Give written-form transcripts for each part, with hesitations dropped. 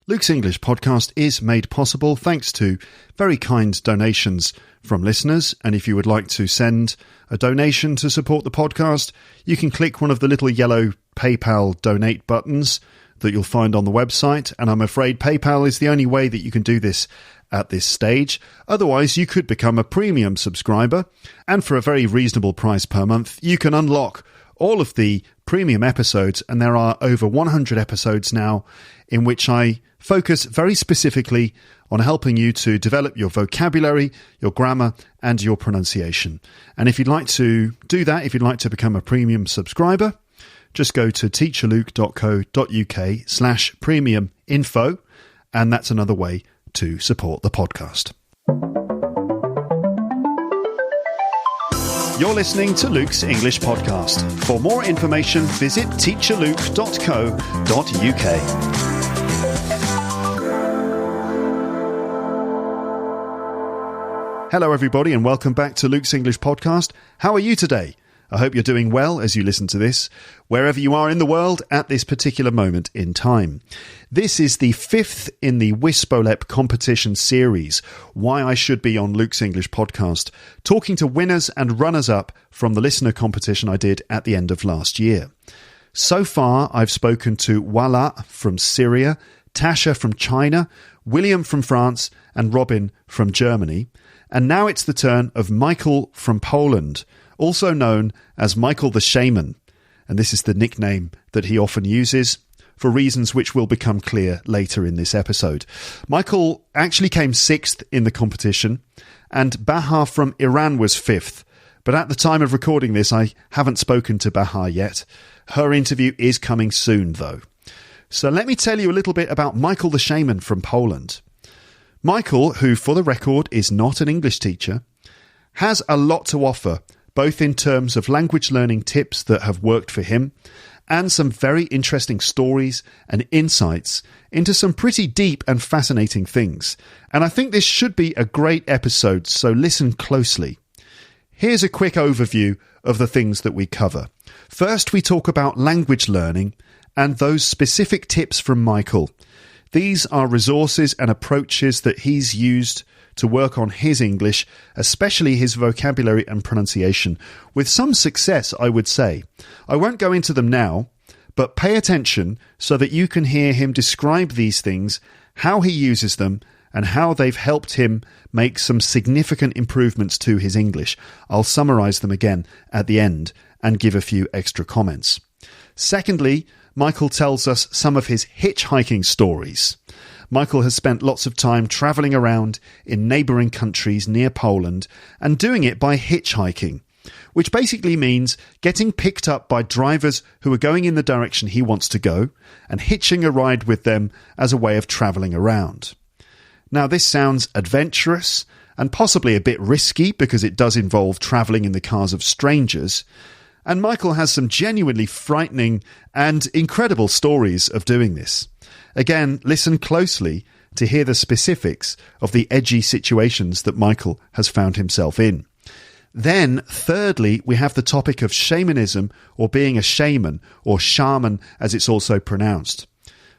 Luke's English podcast is made possible thanks to very kind donations from listeners. And if you would like to send a donation to support the podcast, you can click one of the little yellow PayPal donate buttons that you'll find on the website. And I'm afraid PayPal is the only way that you can do this at this stage. Otherwise, you could become a premium subscriber. And for a very reasonable price per month, you can unlock all of the premium episodes. And there are over 100 episodes now in which I focus very specifically on helping you to develop your vocabulary, your grammar, and your pronunciation. And if you'd like to do that, if you'd like to become a premium subscriber, just go to teacherluke.co.uk/premium info, and that's another way to support the podcast. You're listening to Luke's English podcast. For more information, visit teacherluke.co.uk. Hello, everybody, and welcome back to Luke's English podcast. How are you today? I hope you're doing well as you listen to this, wherever you are in the world at this particular moment in time. This is the fifth in the WISBLOEP competition series, Why I Should Be on Luke's English podcast, talking to winners and runners-up from the listener competition I did at the end of last year. So far, I've spoken to Wala from Syria, Tasha from China, William from France, and Robin from Germany. And now it's the turn of Michael from Poland, also known as Michael the Shaman. And this is the nickname that he often uses for reasons which will become clear later in this episode. Michael actually came sixth in the competition, and Baha from Iran was fifth. But at the time of recording this, I haven't spoken to Baha yet. Her interview is coming soon, though. So let me tell you a little bit about Michael the Shaman from Poland. Michael, who for the record is not an English teacher, has a lot to offer, both in terms of language learning tips that have worked for him and some very interesting stories and insights into some pretty deep and fascinating things. And I think this should be a great episode, so listen closely. Here's a quick overview of the things that we cover. First, we talk about language learning and those specific tips from Michael. These are resources and approaches that he's used to work on his English, especially his vocabulary and pronunciation, with some success, I would say. I won't go into them now, but pay attention so that you can hear him describe these things, how he uses them, and how they've helped him make some significant improvements to his English. I'll summarise them again at the end and give a few extra comments. Secondly, Michael tells us some of his hitchhiking stories. Michael has spent lots of time travelling around in neighbouring countries near Poland and doing it by hitchhiking, which basically means getting picked up by drivers who are going in the direction he wants to go and hitching a ride with them as a way of travelling around. Now, this sounds adventurous and possibly a bit risky because it does involve travelling in the cars of strangers. And Michael has some genuinely frightening and incredible stories of doing this. Again, listen closely to hear the specifics of the edgy situations that Michael has found himself in. Then, thirdly, we have the topic of shamanism, or being a shaman, or shaman as it's also pronounced.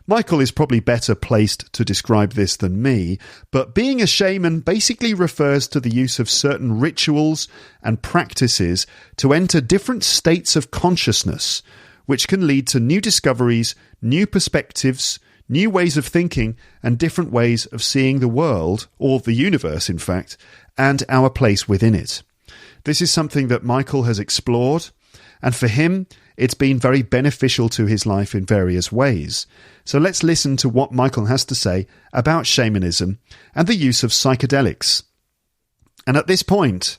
Michael is probably better placed to describe this than me, but being a shaman basically refers to the use of certain rituals and practices to enter different states of consciousness, which can lead to new discoveries, new perspectives, new ways of thinking, and different ways of seeing the world, or the universe in fact, and our place within it. This is something that Michael has explored, and for him, it's been very beneficial to his life in various ways. So let's listen to what Michael has to say about shamanism and the use of psychedelics. And at this point,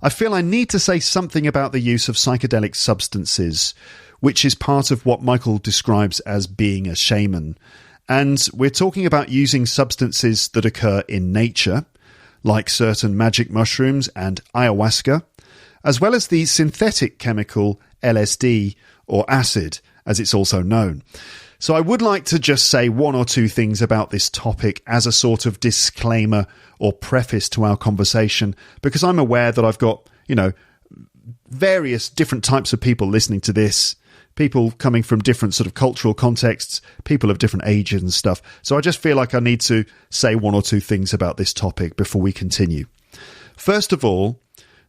I feel I need to say something about the use of psychedelic substances, which is part of what Michael describes as being a shaman. And we're talking about using substances that occur in nature, like certain magic mushrooms and ayahuasca, as well as the synthetic chemical LSD, or acid, as it's also known. So I would like to just say one or two things about this topic as a sort of disclaimer or preface to our conversation, because I'm aware that I've got, various different types of people listening to this, people coming from different sort of cultural contexts, people of different ages and stuff. So I just feel like I need to say one or two things about this topic before we continue. First of all,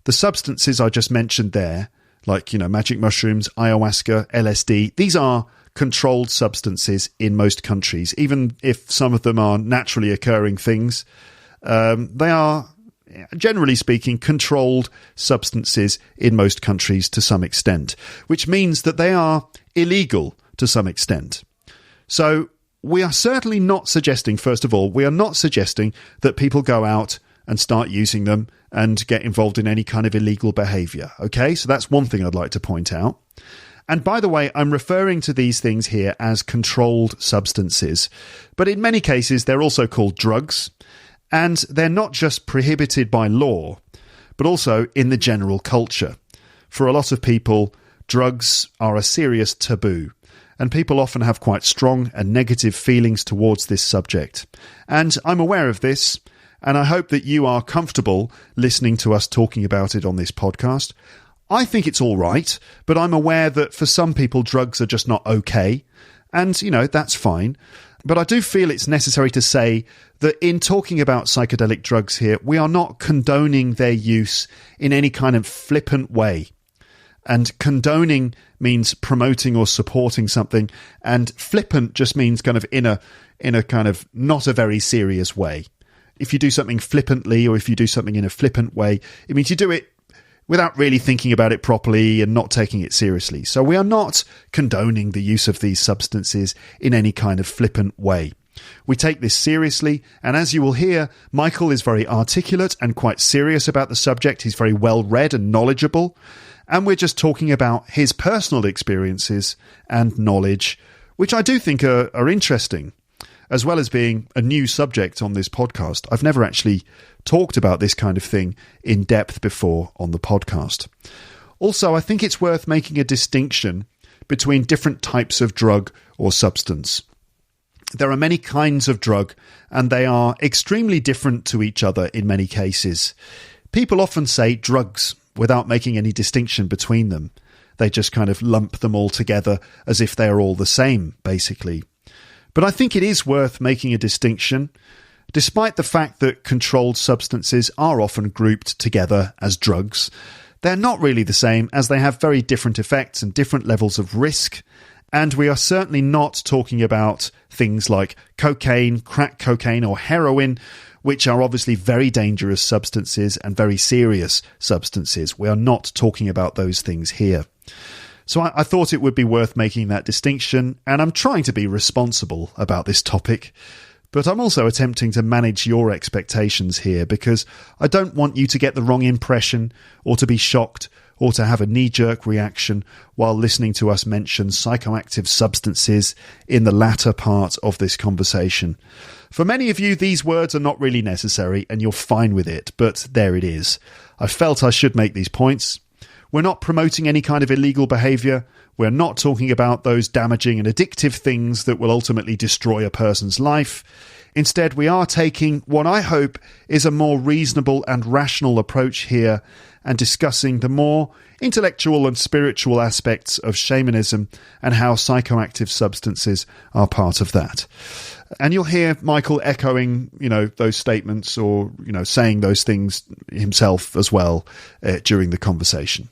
the substances I just mentioned there, like, magic mushrooms, ayahuasca, LSD, these are controlled substances in most countries. Even if some of them are naturally occurring things, they are, generally speaking, controlled substances in most countries to some extent, which means that they are illegal to some extent. So we are certainly not suggesting, first of all, we are not suggesting that people go out and start using them and get involved in any kind of illegal behaviour. Okay, so that's one thing I'd like to point out. And by the way, I'm referring to these things here as controlled substances, but in many cases they're also called drugs, and they're not just prohibited by law, but also in the general culture. For a lot of people, drugs are a serious taboo, and people often have quite strong and negative feelings towards this subject. And I'm aware of this, and I hope that you are comfortable listening to us talking about it on this podcast. I think it's all right, but I'm aware that for some people, drugs are just not okay. And, that's fine. But I do feel it's necessary to say that in talking about psychedelic drugs here, we are not condoning their use in any kind of flippant way. And condoning means promoting or supporting something, and flippant just means kind of in a kind of not a very serious way. If you do something flippantly, or if you do something in a flippant way, it means you do it without really thinking about it properly and not taking it seriously. So we are not condoning the use of these substances in any kind of flippant way. We take this seriously, and as you will hear, Michael is very articulate and quite serious about the subject. He's very well read and knowledgeable, and we're just talking about his personal experiences and knowledge, which I do think are interesting, as well as being a new subject on this podcast. I've never actually talked about this kind of thing in depth before on the podcast. Also, I think it's worth making a distinction between different types of drug or substance. There are many kinds of drug, and they are extremely different to each other in many cases. People often say drugs without making any distinction between them. They just kind of lump them all together as if they are all the same, basically. But I think it is worth making a distinction. Despite the fact that controlled substances are often grouped together as drugs, they're not really the same, as they have very different effects and different levels of risk. And we are certainly not talking about things like cocaine, crack cocaine, or heroin, which are obviously very dangerous substances and very serious substances. We are not talking about those things here. So I thought it would be worth making that distinction, and I'm trying to be responsible about this topic, but I'm also attempting to manage your expectations here, because I don't want you to get the wrong impression, or to be shocked, or to have a knee-jerk reaction while listening to us mention psychoactive substances in the latter part of this conversation. For many of you, these words are not really necessary, and you're fine with it, but there it is. I felt I should make these points. We're not promoting any kind of illegal behaviour. We're not talking about those damaging and addictive things that will ultimately destroy a person's life. Instead, we are taking what I hope is a more reasonable and rational approach here, and discussing the more intellectual and spiritual aspects of shamanism and how psychoactive substances are part of that. And you'll hear Michael echoing, those statements, or, saying those things himself as well during the conversation.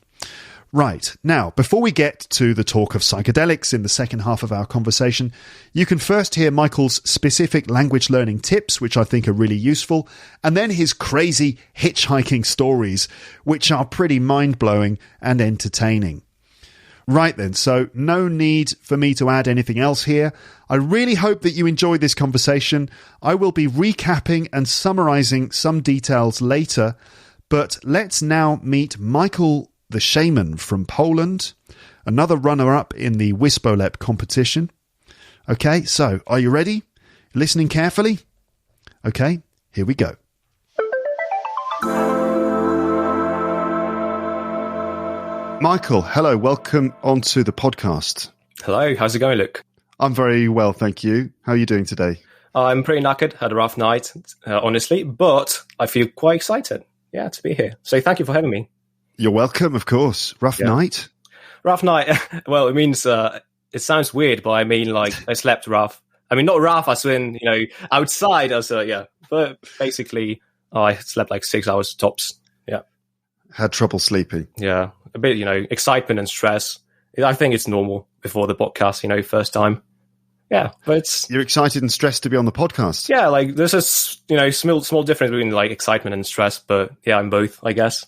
Right, now, before we get to the talk of psychedelics in the second half of our conversation, you can first hear Michael's specific language learning tips, which I think are really useful, and then his crazy hitchhiking stories, which are pretty mind-blowing and entertaining. Right then, so no need for me to add anything else here. I really hope that you enjoyed this conversation. I will be recapping and summarising some details later, but let's now meet Michael the Shaman from Poland, another runner-up in the WISBLOEP competition. Okay, so are you ready? Listening carefully? Okay, here we go. Michael, hello, welcome onto the podcast. Hello, how's it going, Luke? I'm very well, thank you. How are you doing today? I'm pretty knackered, had a rough night, honestly, but I feel quite excited, to be here. So thank you for having me. You're welcome, of course. Rough night? rough night. Well, it means it sounds weird, but I mean like I slept rough. I mean not rough as in outside. As yeah, but basically I slept like 6 hours tops. Yeah, had trouble sleeping. Yeah, a bit excitement and stress. I think it's normal before the podcast. First time. Yeah, but you're excited and stressed to be on the podcast. Yeah, like there's a small difference between like excitement and stress, but yeah, I'm both, I guess.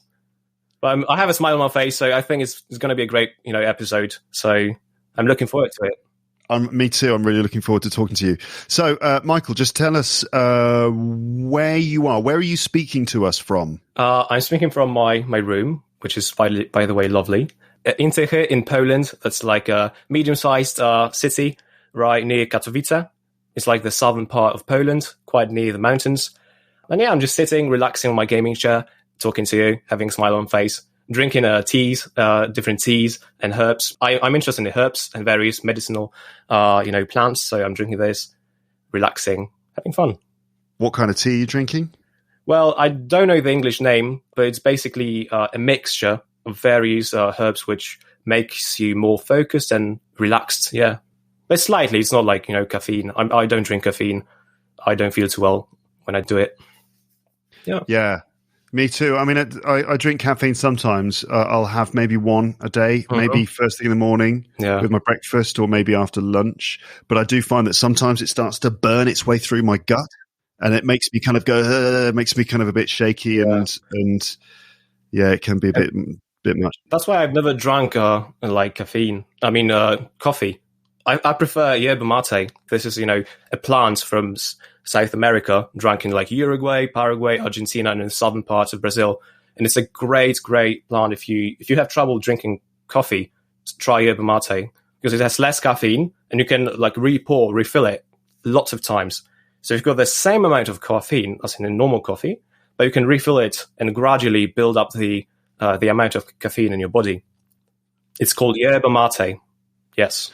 But I have a smile on my face, so I think it's going to be a great episode. So I'm looking forward to it. Me too. I'm really looking forward to talking to you. So, Michael, just tell us where you are. Where are you speaking to us from? I'm speaking from my room, which is by the way lovely. In Tychy, in Poland. That's like a medium-sized city. Right near Katowice. It's like the southern part of Poland, quite near the mountains. And yeah, I'm just sitting, relaxing on my gaming chair, talking to you, having a smile on face, drinking teas, different teas and herbs. I'm interested in herbs and various medicinal, plants. So I'm drinking this, relaxing, having fun. What kind of tea are you drinking? Well, I don't know the English name, but it's basically a mixture of various herbs which makes you more focused and relaxed. Yeah. But slightly, it's not like, caffeine. I don't drink caffeine. I don't feel too well when I do it. Yeah. Yeah, me too. I mean, I drink caffeine sometimes. I'll have maybe one a day, maybe first thing in the morning with my breakfast or maybe after lunch. But I do find that sometimes it starts to burn its way through my gut and it makes me kind of go, makes me kind of a bit shaky and yeah, it can be a bit much. That's why I've never drunk like caffeine. I mean, coffee. I prefer Yerba Mate. This is, a plant from South America, drunk in like Uruguay, Paraguay, Argentina, and in the southern parts of Brazil. And it's a great, great plant. If you have trouble drinking coffee, try Yerba Mate because it has less caffeine and you can like refill it lots of times. So you've got the same amount of caffeine as in a normal coffee, but you can refill it and gradually build up the amount of caffeine in your body. It's called Yerba Mate. Yes.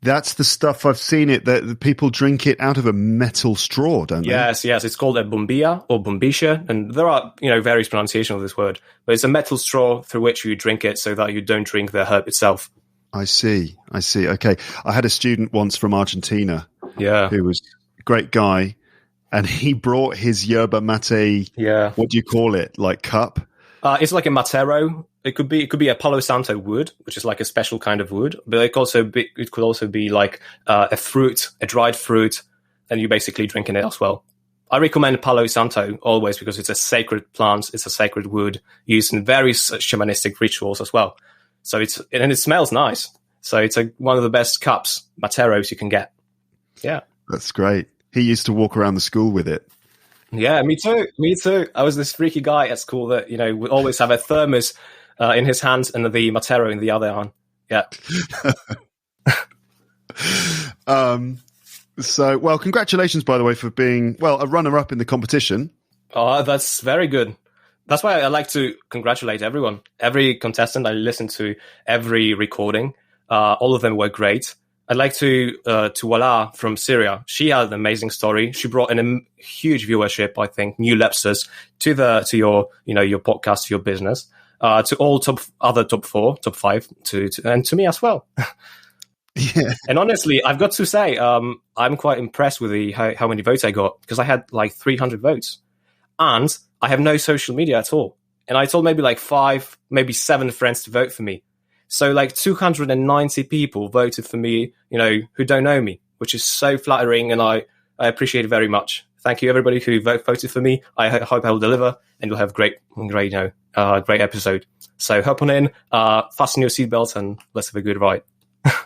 That's the stuff I've seen it, that the people drink it out of a metal straw, don't they? Yes. It's called a bombilla or bombisha. And there are, various pronunciations of this word, but it's a metal straw through which you drink it so that you don't drink the herb itself. I see. Okay. I had a student once from Argentina who was a great guy and he brought his yerba mate, what do you call it, like cup? It's like a matero. It could be a Palo Santo wood, which is like a special kind of wood, but it could also be like a fruit, a dried fruit, and you basically drinking it as well. I recommend Palo Santo always because it's a sacred plant, it's a sacred wood used in various shamanistic rituals as well. So it smells nice. So it's one of the best cups, materos you can get. Yeah, that's great. He used to walk around the school with it. Yeah, me too. I was this freaky guy at school that would always have a thermos in his hands and the matero in the other hand. Yeah. So, well, congratulations, by the way, for being, a runner-up in the competition. Oh, that's very good. That's why I like to congratulate everyone. Every contestant, I listened to every recording. All of them were great. I'd like to Wala from Syria. She had an amazing story. She brought in a huge viewership, I think, new listeners to your podcast, to your business, to all top 4, top 5, and to me as well. Yeah. And honestly, I've got to say, I'm quite impressed with how many votes I got because I had like 300 votes, and I have no social media at all. And I told maybe like 5, maybe 7 friends to vote for me. So like 290 people voted for me, who don't know me, which is so flattering, and I appreciate it very much. Thank you, everybody who voted for me. I hope I will deliver, and you'll have great episode. So hop on in, fasten your seatbelt, and let's have a good ride.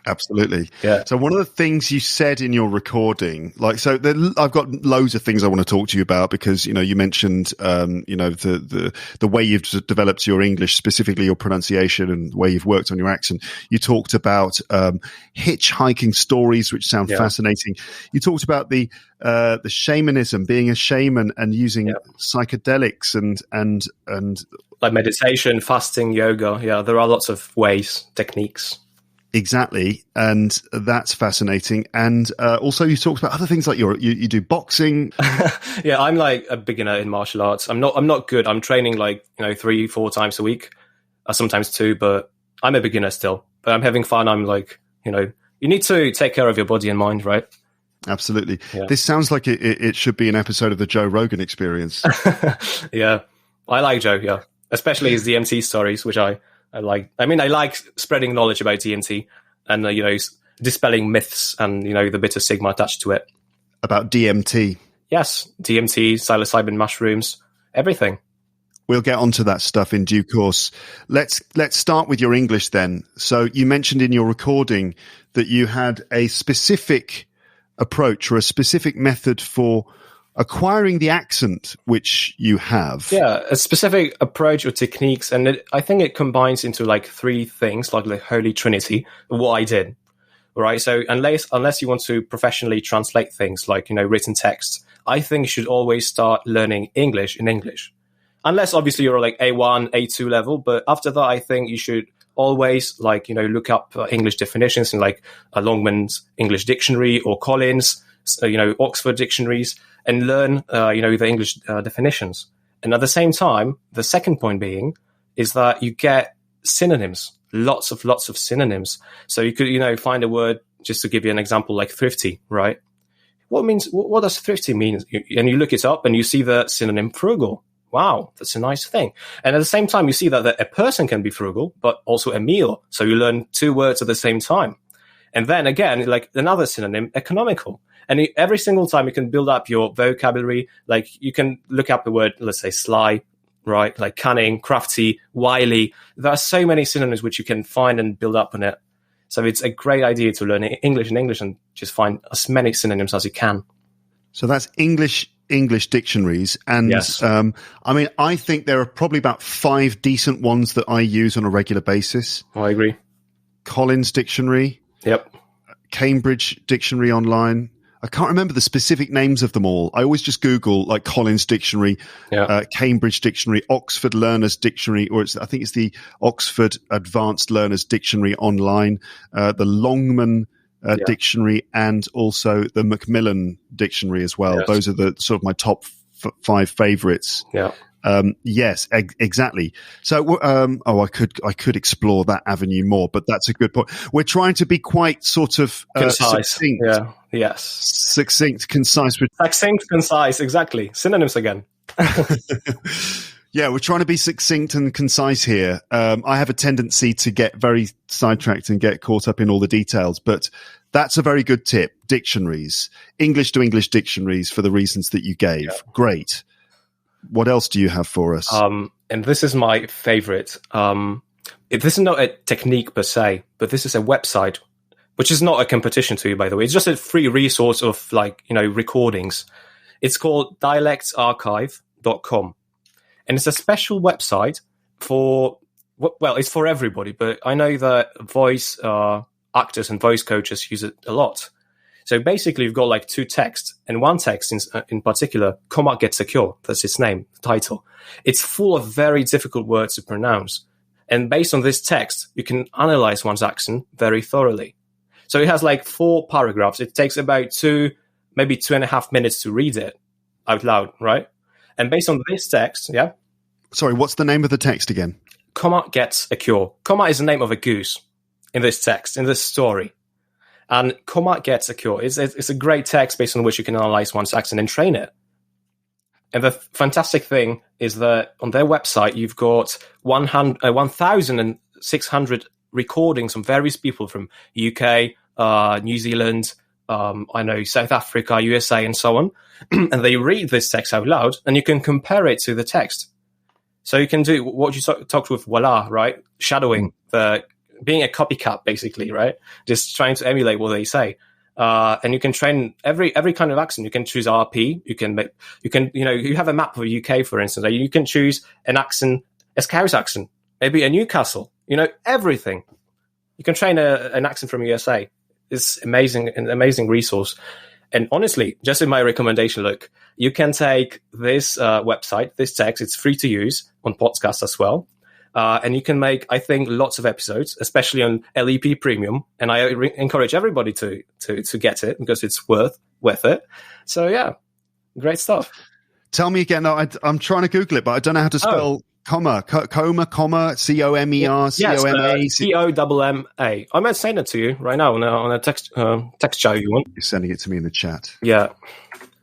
Absolutely. Yeah. So one of the things you said in your recording, I've got loads of things I want to talk to you about because, you mentioned, the way you've developed your English, specifically your pronunciation and the way you've worked on your accent. You talked about, hitchhiking stories, which sound fascinating. You talked about the shamanism, being a shaman and using psychedelics and like meditation, fasting, yoga. Yeah. There are lots of ways, techniques. Exactly, and that's fascinating. And also, you talked about other things like you do boxing. Yeah, I'm like a beginner in martial arts. I'm not good. I'm training like 3-4 times a week, sometimes 2, but I'm a beginner still. but I'm having fun. I'm like, you need to take care of your body and mind, right? Absolutely. Yeah. This sounds like it should be an episode of the Joe Rogan Experience. Yeah, I like Joe. Yeah, especially his DMT stories, which I like. I mean, I like spreading knowledge about DMT and dispelling myths and the bit of stigma attached to it. About DMT. Yes, DMT, psilocybin mushrooms, everything. We'll get onto that stuff in due course. Let's start with your English then. So you mentioned in your recording that you had a specific approach or a specific method for acquiring the accent which you have. Yeah, a specific approach or techniques, and I think it combines into like three things, like the Holy Trinity, what I did. Right, so unless you want to professionally translate things like written text, I think you should always start learning English in English. Unless obviously you're like A1, A2 level, but after that, I think you should always look up English definitions in like Longman's English Dictionary or Collins, Oxford dictionaries, and learn the English definitions. And at the same time, the second point being is that you get synonyms. Lots of synonyms. So you could, find a word, just to give you an example, like thrifty, right? What does thrifty mean? And you look it up and you see the synonym frugal. Wow, that's a nice thing. And at the same time, you see that a person can be frugal, but also a meal. So you learn two words at the same time. And then again, like another synonym, economical. And every single time you can build up your vocabulary, like you can look up the word, let's say sly, right? Like cunning, crafty, wily. There are so many synonyms which you can find and build up on it. So it's a great idea to learn English in English and just find as many synonyms as you can. So that's English dictionaries. And yes. I think there are probably about 5 decent ones that I use on a regular basis. I agree. Collins Dictionary. Yep. Cambridge Dictionary Online. I can't remember the specific names of them all. I always just Google like Collins Dictionary, Cambridge Dictionary, Oxford Learners Dictionary, or I think it's the Oxford Advanced Learners Dictionary Online, the Longman Dictionary, and also the Macmillan Dictionary as well. Yes. Those are the sort of my top 5 favorites. Yeah. Yes, exactly. So, I could explore that avenue more, but that's a good point. We're trying to be quite sort of concise. Succinct. Yeah. Yes. Succinct, concise. Succinct, concise. Exactly. Synonyms again. Yeah, we're trying to be succinct and concise here. I have a tendency to get very sidetracked and get caught up in all the details, but that's a very good tip. Dictionaries, English to English dictionaries for the reasons that you gave. Yeah. Great. What else do you have for us? And this is my favorite. This is not a technique per se, but this is a website, which is not a competition to you, by the way. It's just a free resource of recordings. It's called dialectsarchive.com. And it's a special website it's for everybody, but I know that voice actors and voice coaches use it a lot. So basically, you've got like 2 texts, and one text in particular, Comment Get Secure, that's its name, the title. It's full of very difficult words to pronounce. And based on this text, you can analyze one's accent very thoroughly. So it has like 4 paragraphs. It takes about 2, maybe 2.5 minutes to read it out loud, right? And based on this text, yeah? Sorry, what's the name of the text again? Comma gets a cure. Comma is the name of a goose in this text, in this story. And Comma gets a cure. It's a great text based on which you can analyze one's accent and train it. And the fantastic thing is that on their website, you've got 1,600 recordings from various people from UK, New Zealand, South Africa, USA, and so on. And they read this text out loud, and you can compare it to the text. So you can do what you talked with Voila, right? Shadowing, being a copycat, basically, right? Just trying to emulate what they say. And you can train every kind of accent. You can choose RP. You have a map of UK, for instance. You can choose an accent, a Scouse accent, maybe a Newcastle, everything. You can train an accent from USA. It's amazing, an amazing resource. And honestly, just in my recommendation, look, you can take this website, this text, it's free to use on podcasts as well. And you can make, I think, lots of episodes, especially on LEP Premium. And I encourage everybody to get it because it's worth it. So yeah, great stuff. Tell me again. I'm trying to Google it, but I don't know how to spell Comma, Comer, Yes, C-O-M-E-R, C-O-M-M-A. I might send it to you right now on a text chat if you want. You're sending it to me in the chat. Yeah.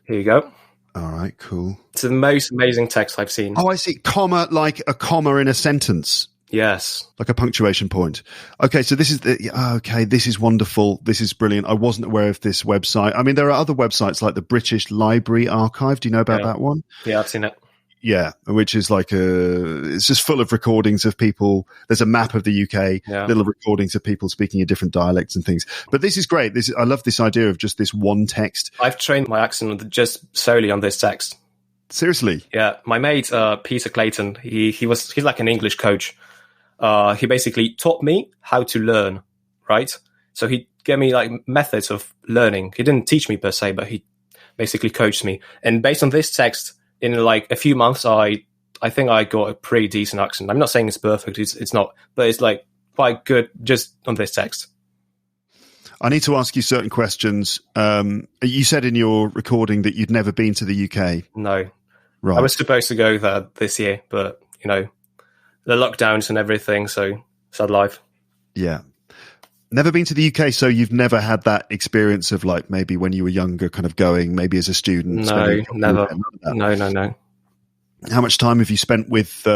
Here you go. All right, cool. It's the most amazing text I've seen. Oh, I see. Comma, like a comma in a sentence. Yes. Like a punctuation point. Okay, so this is this is wonderful. This is brilliant. I wasn't aware of this website. I mean, there are other websites like the British Library Archive. Do you know about that one? Yeah, I've seen it. Yeah, which is like it's just full of recordings of people. There's a map of the UK, little recordings of people speaking in different dialects and things. But this is great. I love this idea of just this one text. I've trained my accent just solely on this text. Seriously? Yeah, my mate Peter Clayton. He's like an English coach. He basically taught me how to learn, right? So he gave me like methods of learning. He didn't teach me per se, but he basically coached me. And based on this text, in like a few months, I think I got a pretty decent accent. I'm not saying it's perfect. It's not, but it's like quite good just on this text. I need to ask you certain questions. You said in your recording that you'd never been to the UK. No. Right. I was supposed to go there this year, but the lockdowns and everything, so sad life. Yeah. Never been to the UK, so you've never had that experience of like maybe when you were younger kind of going, maybe as a student? No, never. No. How much time have you spent with,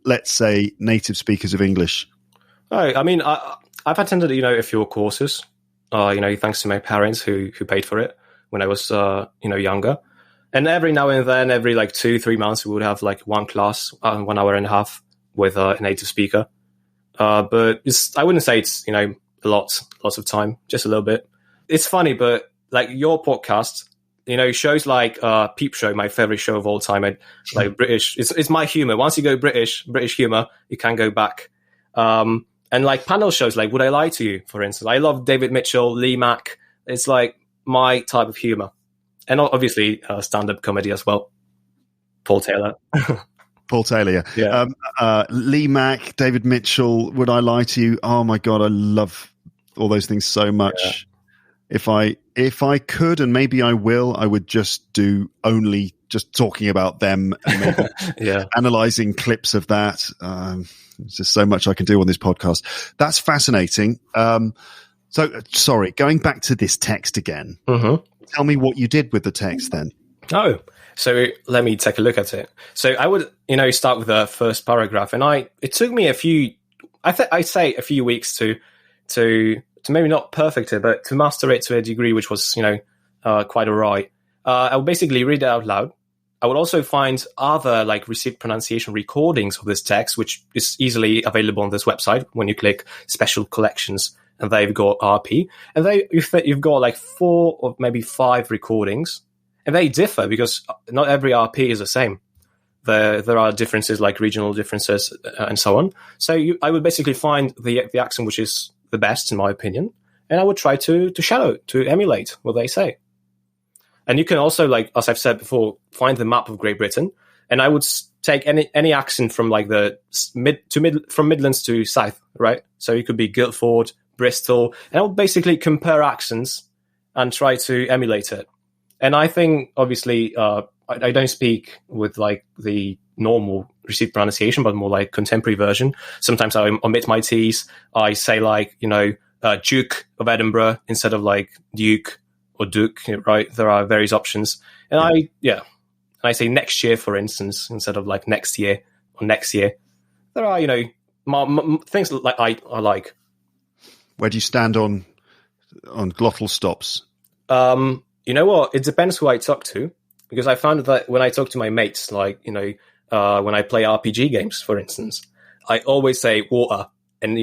let's say, native speakers of English? Oh, I mean, I've attended, a few courses, thanks to my parents who paid for it when I was, younger. And every now and then, every like 2-3 months, we would have like one class, 1 hour and a half with a native speaker. But I wouldn't say it's, lots of time, just a little bit. It's funny, but like your podcast, shows like Peep Show, my favorite show of all time, and like British, it's my humor. Once you go British humor, you can't go back. And like panel shows, like Would I Lie to You, for instance. I love David Mitchell, Lee Mack. It's like my type of humor, and obviously stand-up comedy as well. Paul Taylor. Paul Taylor, yeah. Lee Mack, David Mitchell, Would I Lie to You? Oh my God, I love all those things so much. Yeah. If I could, and maybe I will, I would just do only just talking about them and maybe analyzing clips of that. There's just so much I can do on this podcast. That's fascinating. So, sorry, going back to this text again. Mm-hmm. Tell me what you did with the text then. Oh, so let me take a look at it. So I would, start with the first paragraph, and it took me a few weeks to maybe not perfect it, but to master it to a degree which was, quite all right. I would basically read it out loud. I would also find other like received pronunciation recordings of this text, which is easily available on this website when you click special collections, and they've got RP, and you've got like 4 or maybe 5 recordings. And they differ because not every RP is the same. There are differences like regional differences and so on. So I would basically find the accent which is the best in my opinion, and I would try to shadow, to emulate what they say. And you can also, like as I've said before, find the map of Great Britain, and I would take any accent from like from Midlands to South, right? So it could be Guildford, Bristol, and I would basically compare accents and try to emulate it. And I think, obviously, I don't speak with like the normal received pronunciation, but more like contemporary version. Sometimes I omit my T's. I say like, Duke of Edinburgh instead of like Duke or Duke, right? There are various options. And I say next year, for instance, instead of like next year or next year. There are, things like I like. Where do you stand on glottal stops? You know what? It depends who I talk to, because I found that when I talk to my mates, like, when I play RPG games, for instance, I always say water. And,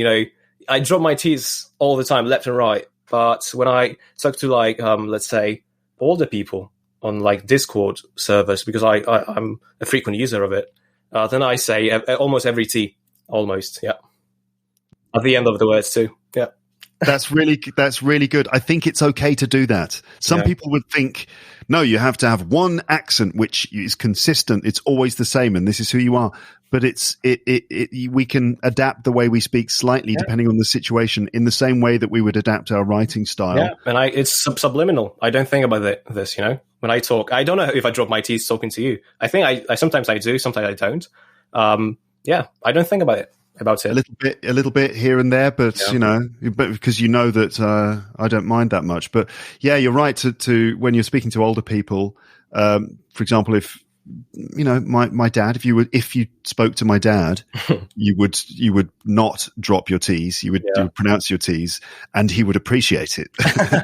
I drop my T's all the time, left and right. But when I talk to, like, let's say, older people on, like, Discord servers, because I'm a frequent user of it, then I say almost every T. Almost, yeah. At the end of the words, too, yeah. That's really good. I think it's okay to do that. Some people would think, no, you have to have one accent which is consistent. It's always the same, and this is who you are. But we can adapt the way we speak slightly depending on the situation, in the same way that we would adapt our writing style. Yeah, and it's subliminal. I don't think about this. When I talk, I don't know if I drop my T's talking to you. I think I sometimes I do, sometimes I don't. yeah, I don't think about it. A little bit here and there, but but because that I don't mind that much. But yeah, you're right to when you're speaking to older people. For example, if my dad, if you spoke to my dad, you would not drop your T's. You would pronounce your T's, and he would appreciate it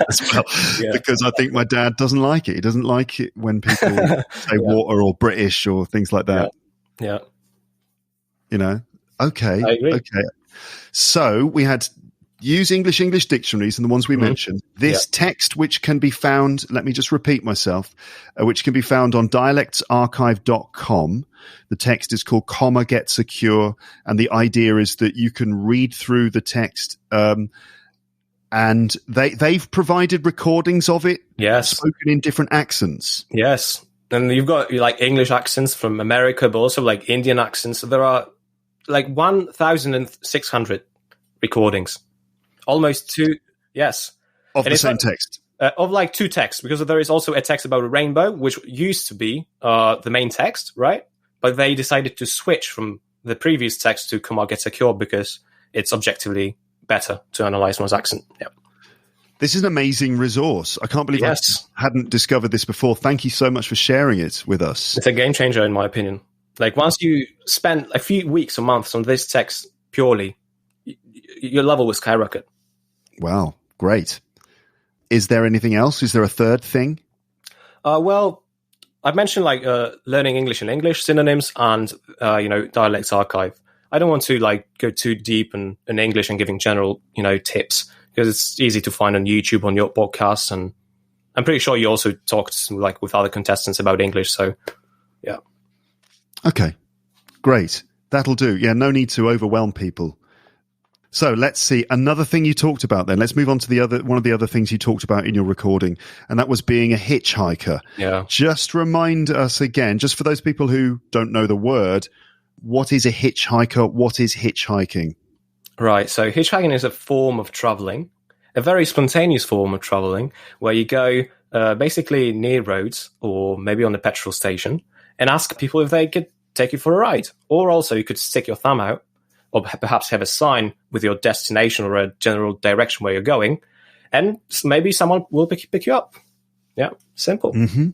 as well. Because I think my dad doesn't like it. He doesn't like it when people say water or British or things like that. Yeah. Okay. I agree. Okay. So we had use English dictionaries and the ones we mentioned. This text, which can be found, let me just repeat myself, which can be found on dialectsarchive.com. The text is called Comma Get Secure. And the idea is that you can read through the text, and they've provided recordings of it. Yes. Spoken in different accents. Yes. And you've got like English accents from America, but also like Indian accents. So there are like 1,600 recordings. Almost two, yes. Of the same text? Of like two texts, because there is also a text about a rainbow, which used to be the main text, right? But they decided to switch from the previous text to Comma Get Secure because it's objectively better to analyze one's accent. Yeah. This is an amazing resource. I can't believe I hadn't discovered this before. Thank you so much for sharing it with us. It's a game changer, in my opinion. Like, once you spend a few weeks or months on this text purely, your level will skyrocket. Wow, great. Is there anything else? Is there a third thing? Well, I've mentioned like learning English in English, synonyms, and dialects archive. I don't want to like go too deep in English and giving general tips, because it's easy to find on YouTube, on your podcast, and I'm pretty sure you also talked like with other contestants about English. So, yeah. Okay, great. That'll do. Yeah, no need to overwhelm people. So let's see. Another thing you talked about then. Let's move on to one of the other things you talked about in your recording, and that was being a hitchhiker. Yeah. Just remind us again, just for those people who don't know the word, what is a hitchhiker? What is hitchhiking? Right. So hitchhiking is a form of traveling, a very spontaneous form of traveling, where you go basically near roads or maybe on a petrol station and ask people if they could take you for a ride. Or also you could stick your thumb out, or perhaps have a sign with your destination or a general direction where you're going, and maybe someone will pick you up. Yeah, simple. Mm-hmm.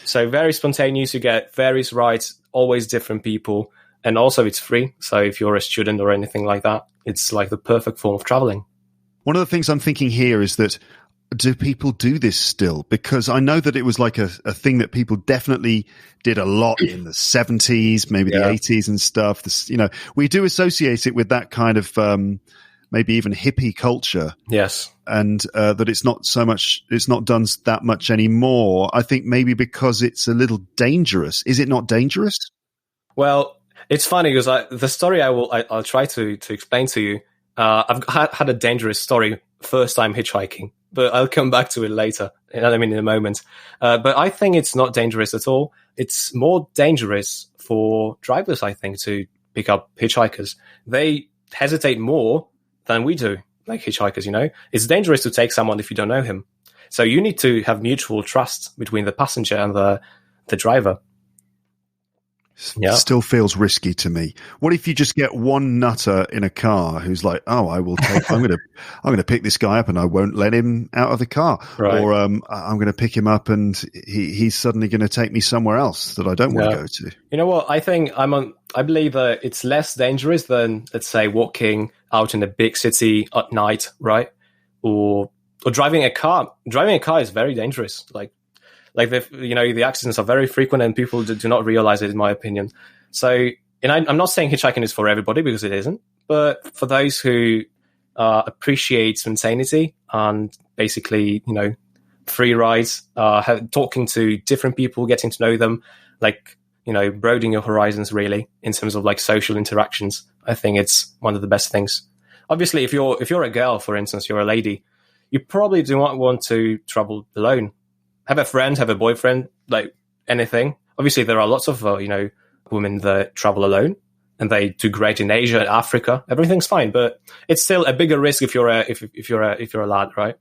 So very spontaneous. You get various rides, always different people, and also it's free. So if you're a student or anything like that, it's like the perfect form of traveling. One of the things I'm thinking here is that, do people do this still? Because I know that it was like a thing that people definitely did a lot in the 70s, maybe the 80s and stuff. We do associate it with that kind of maybe even hippie culture. Yes. And that it's not done that much anymore. I think maybe because it's a little dangerous. Is it not dangerous? Well, it's funny because the story I'll try to explain to you. I've had a dangerous story first time hitchhiking, but I'll come back to it later. In a moment. But I think it's not dangerous at all. It's more dangerous for drivers, I think, to pick up hitchhikers. They hesitate more than we do, like hitchhikers, It's dangerous to take someone if you don't know him. So you need to have mutual trust between the passenger and the driver. Yeah. Still feels risky to me. What if you just get one nutter in a car who's like, "Oh, I'm going to pick this guy up and I won't let him out of the car," right. Or I'm going to pick him up and he's suddenly going to take me somewhere else that I don't want to go to. You know what? I think I believe that it's less dangerous than, let's say, walking out in a big city at night, right? Or driving a car. Driving a car is very dangerous. The accidents are very frequent and people do not realize it, in my opinion. So, I'm not saying hitchhiking is for everybody, because it isn't. But for those who appreciate spontaneity and basically, free rides, talking to different people, getting to know them, broadening your horizons, really, in terms of like social interactions, I think it's one of the best things. Obviously, if you're a girl, for instance, you're a lady, you probably do not want to travel alone. Have a friend, have a boyfriend, like anything. Obviously, there are lots of women that travel alone, and they do great in Asia, Africa. Everything's fine, but it's still a bigger risk if you're a lad, right?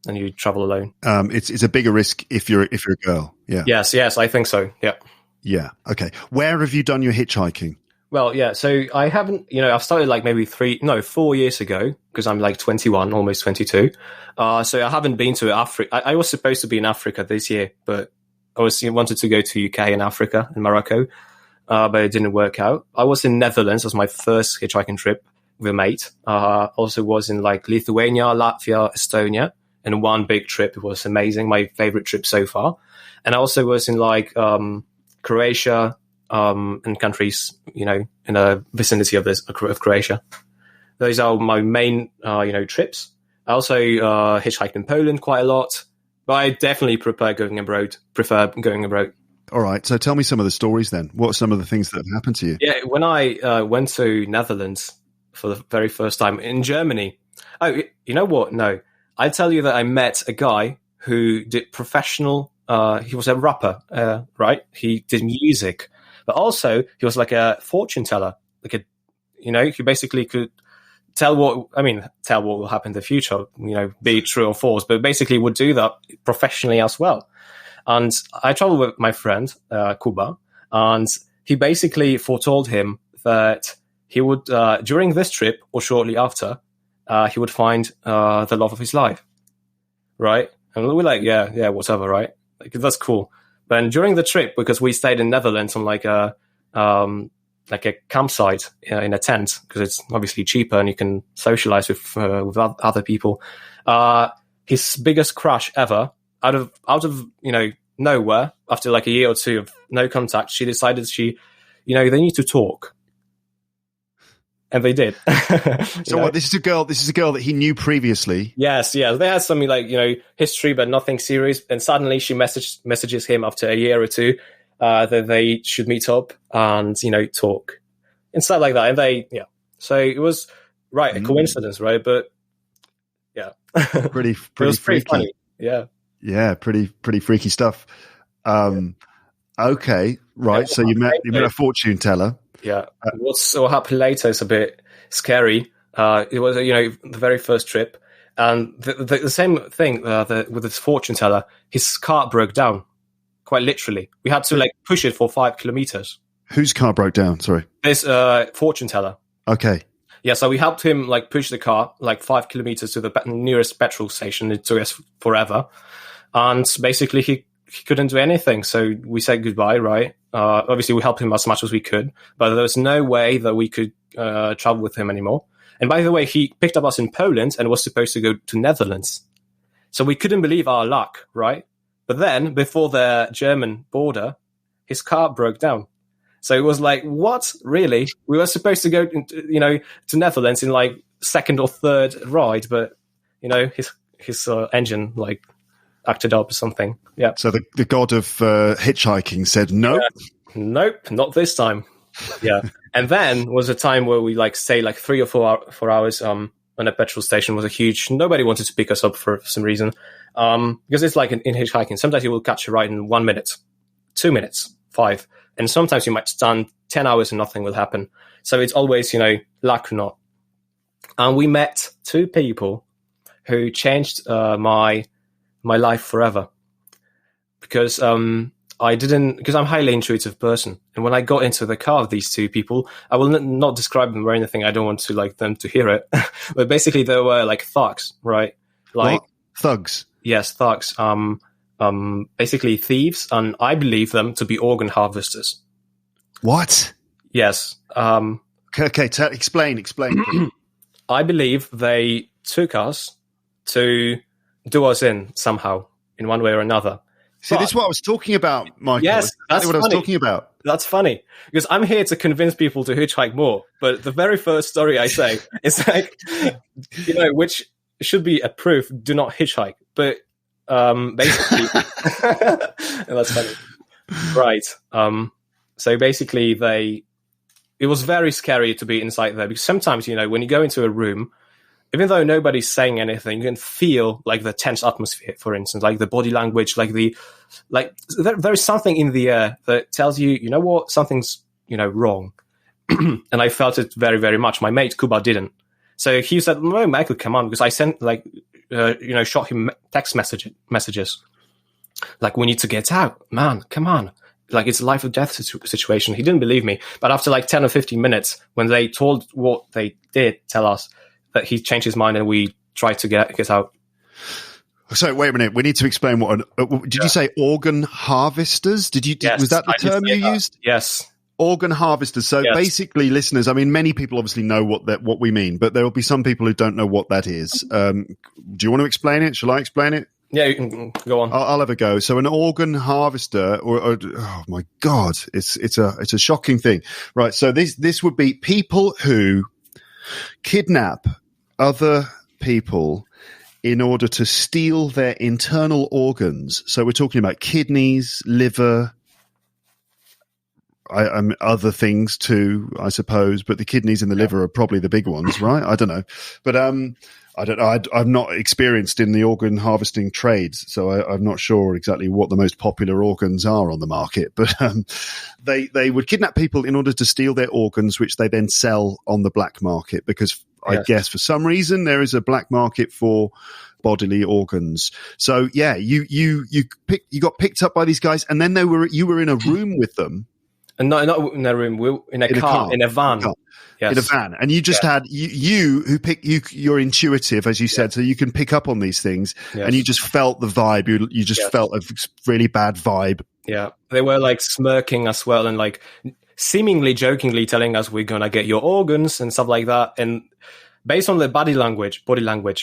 And you travel alone. It's a bigger risk if you're a girl. Yeah. Yes, I think so. Yeah. Yeah. Okay. Where have you done your hitchhiking? Well, yeah. So I haven't, I've started like maybe 4 years ago because I'm like 21, almost 22. So I haven't been to Africa. I was supposed to be in Africa this year, but wanted to go to UK and Africa and Morocco, but it didn't work out. I was in Netherlands as my first hitchhiking trip with a mate. Also was in like Lithuania, Latvia, Estonia, and one big trip. It was amazing. My favorite trip so far. And I also was in like Croatia, and countries, in the vicinity of Croatia. Those are my main, trips. I also hitchhiked in Poland quite a lot, but I definitely prefer going abroad. All right, so tell me some of the stories then. What are some of the things that have happened to you? Yeah, when I went to Netherlands for the very first time in Germany. Oh, you know what? No, I tell you that I met a guy who did professional. He was a rapper, right? He did music. But also, he was like a fortune teller. He basically could tell what will happen in the future, be it true or false, but basically would do that professionally as well. And I traveled with my friend, Kuba, and he basically foretold him that he would, during this trip or shortly after, he would find the love of his life, right? And we were like, yeah, whatever, right? Like, that's cool. But during the trip, because we stayed in Netherlands on like a campsite in a tent, because it's obviously cheaper and you can socialize with other people. His biggest crush ever, out of nowhere, after like a year or two of no contact, she decided they need to talk. And they did. So what? This is a girl that he knew previously. Yes. They had something like history, but nothing serious. And suddenly she messages him after a year or two that they should meet up and talk and stuff like that. And so it was a coincidence, right? But yeah, pretty it was freaky. Funny. Yeah, pretty freaky stuff. Okay, right. So you met a fortune teller. Yeah. What happened later is a bit scary. It was, the very first trip. And the same thing with this fortune teller, his car broke down, quite literally. We had to push it for 5 kilometers. Whose car broke down? Sorry. This fortune teller. Okay. Yeah, so we helped him push the car 5 kilometers to the nearest petrol station. It took us forever. And basically he couldn't do anything. So we said goodbye, right? Obviously, we helped him as much as we could, but there was no way that we could travel with him anymore. And by the way, he picked up us in Poland and was supposed to go to Netherlands. So we couldn't believe our luck, right? But then, before the German border, his car broke down. So it was like, what? Really? We were supposed to go, to Netherlands in second or third ride, but, his engine, acted up or something. Yeah. So the god of hitchhiking said no. Nope, not this time. Yeah. And then was a time where we stay 3 or 4 hours on a petrol station. Was a huge. Nobody wanted to pick us up for some reason, because it's like in hitchhiking. Sometimes you will catch a ride in 1 minute, 2 minutes, 5, and sometimes you might stand 10 hours and nothing will happen. So it's always luck or not. And we met 2 people who changed my life forever, because I'm a highly intuitive person. And when I got into the car of these 2 people, I will not describe them or anything. I don't want to them to hear it. But basically they were thugs, right? What? Thugs? Yes, thugs. Basically thieves. And I believe them to be organ harvesters. What? Yes. Okay, explain. I believe they took us to do us in somehow, in one way or another. See, this is what I was talking about, Michael. Yes, that's what I was talking about. That's funny, because I'm here to convince people to hitchhike more. But the very first story I say is which should be a proof, do not hitchhike. But basically, that's funny. Right. So basically it was very scary to be inside there, because sometimes, when you go into a room, even though nobody's saying anything, you can feel the tense atmosphere, for instance, the body language, there's something in the air that tells you, what, something's, wrong. And I felt it very, very much. My mate Kuba didn't. So he said, no, Michael, come on, because I sent shot him text messages. We need to get out, man, come on. like it's a life or death situation. He didn't believe me, but after like 10 or 15 minutes, when they told what they did tell us, that he changed his mind and we tried to get out. So wait a minute, we need to explain what did you say organ harvesters? Yes, was that the term you used? Yes. Organ harvesters. So basically, listeners, I mean, many people obviously know what we mean, but there will be some people who don't know what that is. Do you want to explain it? Shall I explain it? Yeah, you can go on. I'll have a go. So an organ harvester, or oh my God, it's a shocking thing, right? So this would be people who kidnap other people in order to steal their internal organs. So we're talking about kidneys, liver, other things too, I suppose, but the kidneys and the liver are probably the big ones, right? I don't know. But I don't know. I'm not experienced in the organ harvesting trades, so I'm not sure exactly what the most popular organs are on the market. But they would kidnap people in order to steal their organs, which they then sell on the black market, because I guess for some reason there is a black market for bodily organs. So yeah, you got picked up by these guys, and then you were in a room with them. And not in a room, we were in a car, in a van. Yes. In a van, and you just had you're intuitive, as you said, so you can pick up on these things, and you just felt the vibe. You just felt a really bad vibe. Yeah, they were like smirking as well, and like seemingly jokingly telling us we're gonna get your organs and stuff like that. And based on the body language,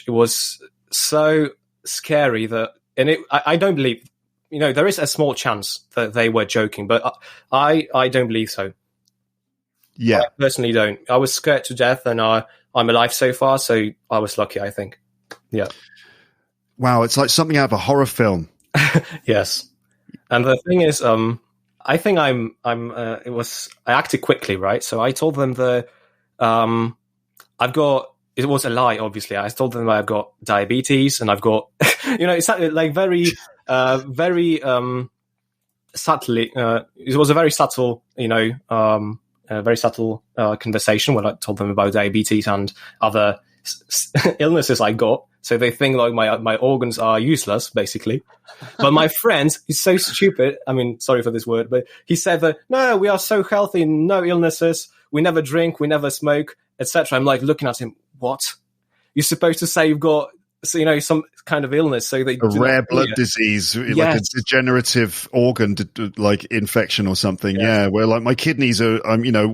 it was so scary that, and I don't believe. There is a small chance that they were joking, but I don't believe so. Yeah. I personally don't. I was scared to death, and I'm alive so far, so I was lucky, I think. Yeah. Wow, it's like something out of a horror film. Yes. And the thing is, I think I acted quickly, right? So I told them it was a lie, obviously. I told them I've got diabetes, and I've got, it's like very subtly. It was a very subtle, very subtle conversation when I told them about diabetes and other illnesses I got. So they think like my organs are useless, basically. But my friend, he's so stupid. I mean, sorry for this word, but he said that, no, we are so healthy, no illnesses. We never drink, we never smoke, etc. I'm like looking at him, what? You're supposed to say you've got, some kind of illness. So they a rare blood disease, like a degenerative organ, like infection or something. Yeah, where like my kidneys are,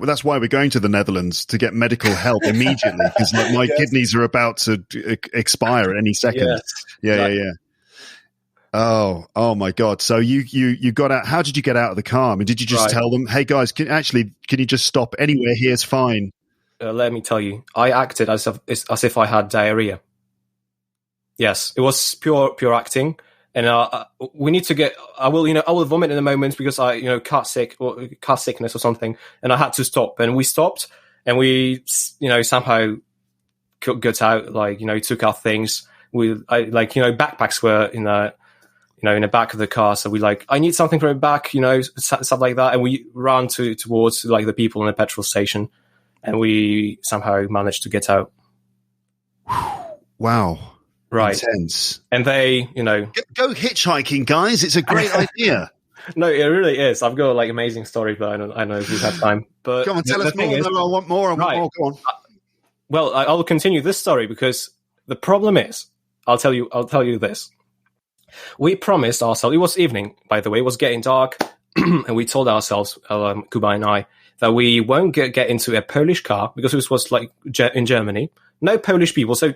that's why we're going to the Netherlands to get medical help immediately, because like, my kidneys are about to expire at any second. Yes, yeah. Oh my God. So you got out. How did you get out of the car? I mean, did you just tell them, hey guys, can you just stop anywhere? Here's fine. Let me tell you, I acted as if I had diarrhea. Yes, it was pure acting, and we need to get. I will vomit in a moment because I car sickness or something, and I had to stop, and we stopped, and we somehow got out, took our things. Backpacks were in the back of the car, so we I need something from the back, stuff like that, and we ran towards the people in the petrol station, and we somehow managed to get out. Wow. Right. Intense. And they, Go hitchhiking, guys. It's a great idea. No, it really is. I've got amazing stories, but I don't know if we have time. But come on, tell us more. I want more. I want more. Go on. Well, I'll continue this story because the problem is, I'll tell you this. We promised ourselves, it was evening, by the way, it was getting dark, and we told ourselves, Kuba and I, that we won't get into a Polish car because this was in Germany. No Polish people. So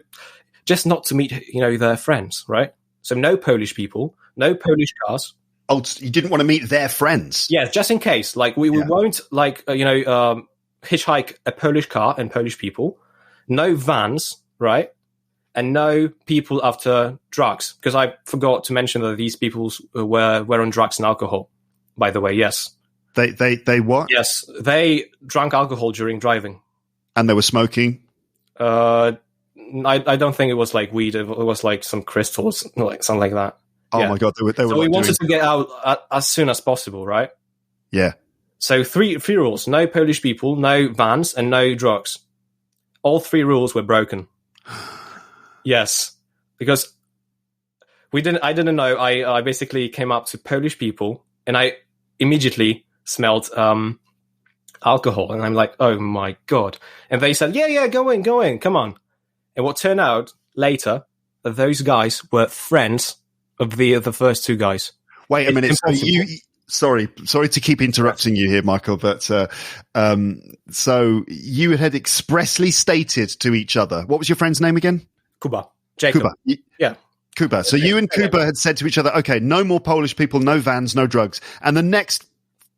just not to meet, their friends, right? So no Polish people, no Polish cars. Oh, you didn't want to meet their friends? Yeah, just in case. We won't, hitchhike a Polish car and Polish people. No vans, right? And no people after drugs. Because I forgot to mention that these people were on drugs and alcohol, by the way, yes. They what? Yes, they drank alcohol during driving. And they were smoking? I don't think it was weed. It was some crystals, something like that. Oh my God, they were. So we wanted to get out as soon as possible, right? Yeah. So three rules: no Polish people, no vans, and no drugs. All three rules were broken. Yes, because I didn't know. I basically came up to Polish people, and immediately smelled alcohol, and I'm like, oh my god! And they said, yeah, go in, come on. And what turned out later that those guys were friends of the first two guys. Wait a minute. Sorry to keep interrupting you here, Michael, but so you had expressly stated to each other, what was your friend's name again? Kuba. Jacob. Kuba. Yeah. Kuba. So you and Kuba had said to each other, okay, no more Polish people, no vans, no drugs. And the next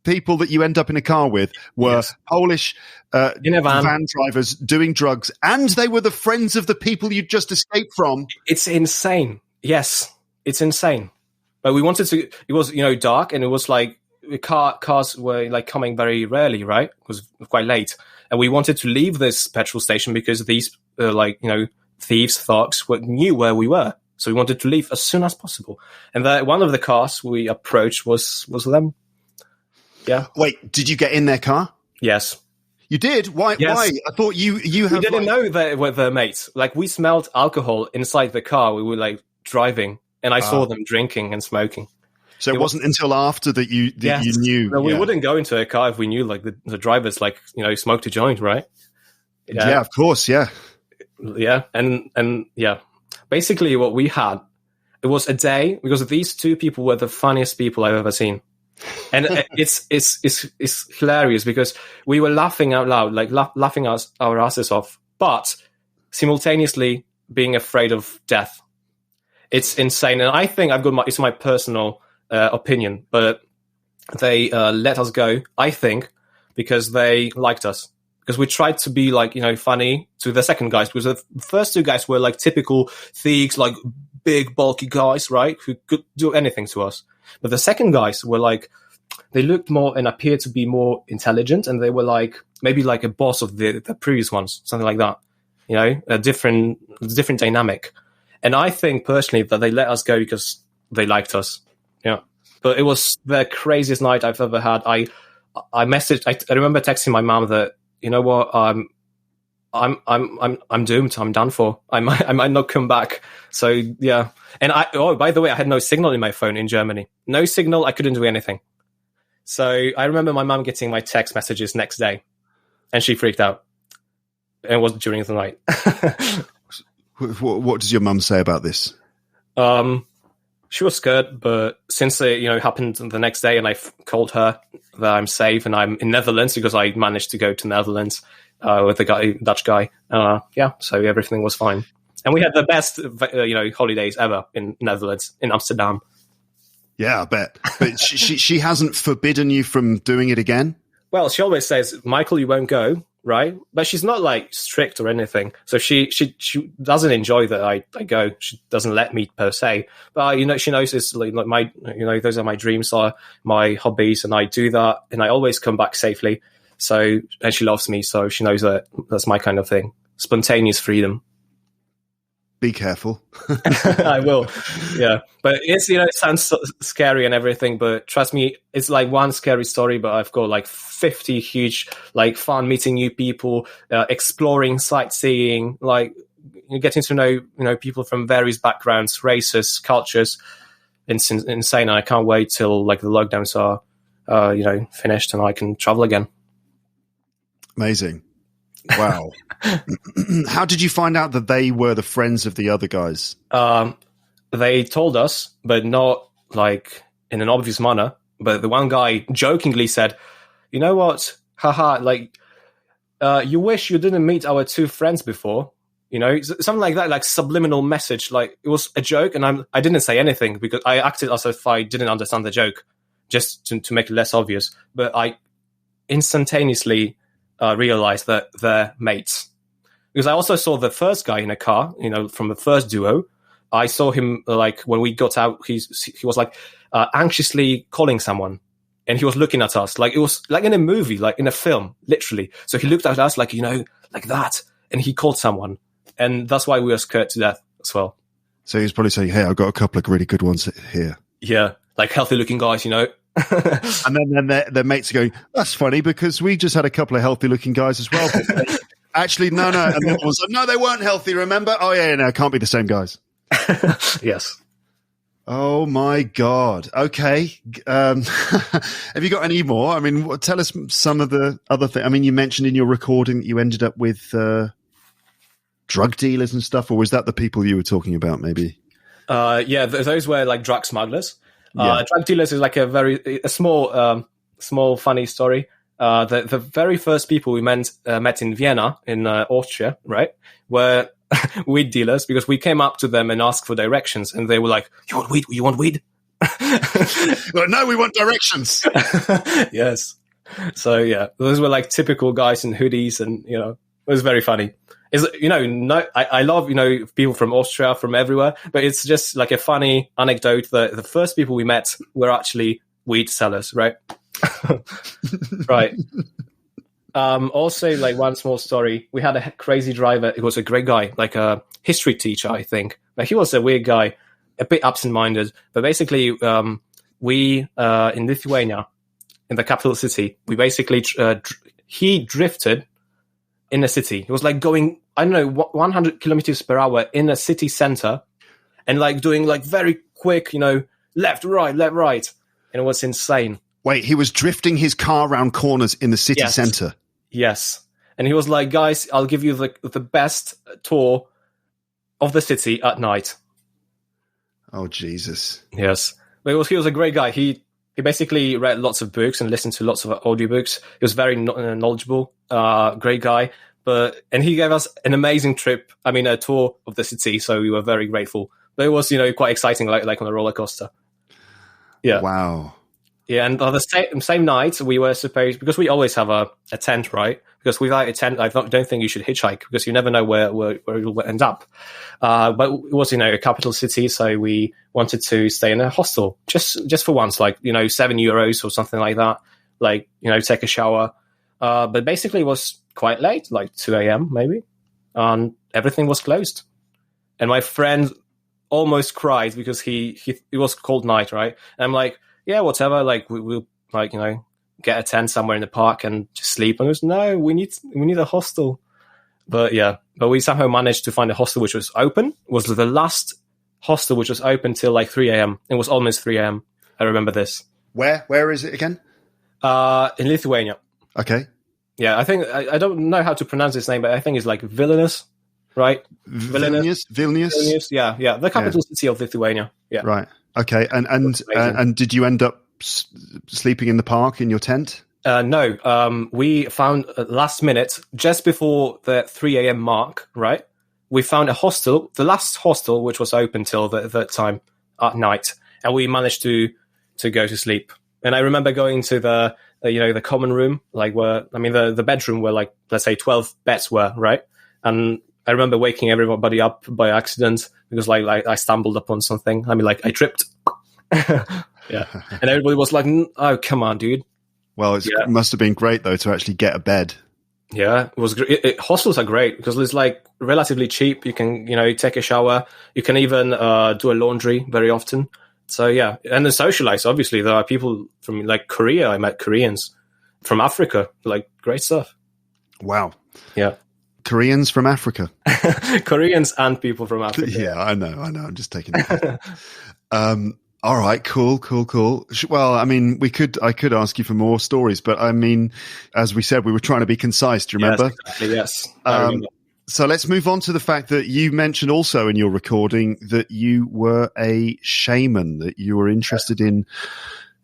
people that you end up in a car with were Polish in a van drivers doing drugs, and they were the friends of the people you just escaped from. It's insane. Yes, it's insane. But we wanted to. It was dark, and it was like cars were like coming very rarely. Right, it was quite late, and we wanted to leave this petrol station because these thieves, thugs, knew where we were. So we wanted to leave as soon as possible. And one of the cars we approached was them. Yeah. Wait, did you get in their car? Yes. You did? Why? Yes. Why? I thought you had... We didn't know they were their mates. Like, we smelled alcohol inside the car. We were, like, driving, and I saw them drinking and smoking. So it wasn't until after that you knew... No, we wouldn't go into a car if we knew, like, the drivers, like, smoked a joint, right? Yeah, of course, yeah. Yeah, and yeah. Basically, what we had, it was a day, because these two people were the funniest people I've ever seen. And it's hilarious because we were laughing out loud, like laughing our asses off, but simultaneously being afraid of death. It's insane. And I think it's my personal opinion, but they let us go, I think, because they liked us. Because we tried to be like, funny to the second guys, because the first two guys were like typical thieves, like big, bulky guys, right? Who could do anything to us. But the second guys were like, they looked more and appeared to be more intelligent, and they were like, maybe like a boss of the previous ones, something like that. A different dynamic. And I think personally that they let us go because they liked us. Yeah. But it was the craziest night I've ever had. I remember texting my mom that, you know what, I'm doomed. I'm done for. I might not come back. So yeah. And by the way, I had no signal in my phone in Germany. No signal. I couldn't do anything. So I remember my mom getting my text messages next day, and she freaked out. And it was during the night. What does your mum say about this? She was scared, but since it happened the next day, and I called her that I'm safe and I'm in Netherlands, because I managed to go to Netherlands with the Dutch guy. So everything was fine, and we had the best holidays ever in Netherlands, in Amsterdam. Yeah, I bet. But she hasn't forbidden you from doing it again? Well, she always says, Michael, you won't go, right? But she's not like strict or anything. So she doesn't enjoy that I go. She doesn't let me per se. But she knows it's like my those are my dreams, are my hobbies, and I do that, and I always come back safely. So, and she loves me, so she knows that that's my kind of thing. Spontaneous freedom. Be careful. I will. Yeah. But it's, it sounds so scary and everything, but trust me, it's like one scary story, but I've got like 50 huge, like fun meeting new people, exploring, sightseeing, like getting to know, people from various backgrounds, races, cultures. It's insane. And I can't wait till like the lockdowns are, finished and I can travel again. Amazing. Wow. How did you find out that they were the friends of the other guys? They told us, but not like in an obvious manner. But the one guy jokingly said, you know what? Haha, like, you wish you didn't meet our two friends before. Something like that, like subliminal message. Like, it was a joke, and I didn't say anything because I acted as if I didn't understand the joke, just to make it less obvious. But I instantaneously realized that they're mates. Because I also saw the first guy in a car, from the first duo. I saw him, like, when we got out, he was, like, anxiously calling someone. And he was looking at us. Like, it was like in a movie, like in a film, literally. So he looked at us like, like that. And he called someone. And that's why we were scared to death as well. So he was probably saying, hey, I've got a couple of really good ones here. Yeah, like healthy-looking guys, And then their mates are going, that's funny because we just had a couple of healthy-looking guys as well. Actually, no. And the other one's like, no, they weren't healthy, remember? Oh, yeah, no, it can't be the same guys. Yes. Oh my God. Okay. Have you got any more? I mean, tell us some of the other things. I mean, you mentioned in your recording that you ended up with drug dealers and stuff, or was that the people you were talking about maybe? Yeah, those were like drug smugglers. Yeah. Drug dealers is like a small funny story. The very first people we met in Vienna, in Austria, right, were weed dealers, because we came up to them and asked for directions, and they were like, "You want weed? You want weed?" Well, no, we want directions. Yes. So yeah, those were like typical guys in hoodies, and it was very funny. I love people from Austria, from everywhere, but it's just like a funny anecdote that the first people we met were actually weed sellers, right? Right. Also, like one small story, we had a crazy driver. He was a great guy, like a history teacher, I think. But he was a weird guy, a bit absent-minded. But basically, we in Lithuania, in the capital city, we basically he drifted in the city. He was like going, I don't know, 100 kilometers per hour in a city center, and like doing like very quick, left, right, and it was insane. Wait, he was drifting his car around corners in the city center. Yes. And he was like, guys, I'll give you the best tour of the city at night. Oh, Jesus. Yes. But he was a great guy. He basically read lots of books and listened to lots of audiobooks. He was very knowledgeable, great guy. And he gave us an amazing trip. I mean, a tour of the city. So we were very grateful. But it was, quite exciting, like on a roller coaster. Yeah. Wow. Yeah, and on the same night, we were supposed, because we always have a tent, right? Because without a tent, I don't think you should hitchhike, because you never know where you'll end up. But it was, a capital city, so we wanted to stay in a hostel, just for once, like, €7 or something like that, like, take a shower. But basically it was quite late, like 2 a.m. maybe, and everything was closed. And my friend almost cried because it was cold night, right? And I'm like, yeah, whatever. Like we'll like get a tent somewhere in the park and just sleep. And it was no, we need a hostel. But we somehow managed to find a hostel which was open. It was the last hostel which was open till like 3 a.m. It was almost 3 a.m. I remember this. Where is it again? In Lithuania. Okay. Yeah, I think I don't know how to pronounce this name, but I think it's like Vilnius, right? Vilnius. Yeah, the capital city of Lithuania. Yeah. Right. Okay, and did you end up sleeping in the park in your tent? No, we found last minute, just before the 3 a.m. mark, right? We found a hostel, the last hostel, which was open till that time at night, and we managed to go to sleep. And I remember going to the common room, like the bedroom where like, let's say 12 beds were, right? And I remember waking everybody up by accident because like I stumbled upon something. I mean, like I tripped. Yeah. And everybody was like, oh, come on, dude. Well, it must have been great though to actually get a bed. Yeah, it was great. Hostels are great because it's like relatively cheap. You can, take a shower. You can even do a laundry very often. So yeah, and then socialize. Obviously, there are people from like Korea. I met Koreans from Africa. Like great stuff. Wow. Yeah. Koreans from Africa. Koreans and people from Africa. Yeah, I know. I'm just taking it. All right, cool. Well, I mean, I could ask you for more stories, but I mean, as we said, we were trying to be concise. Do you remember? Yes, exactly, yes. I remember. So let's move on to the fact that you mentioned also in your recording that you were a shaman, that you were interested in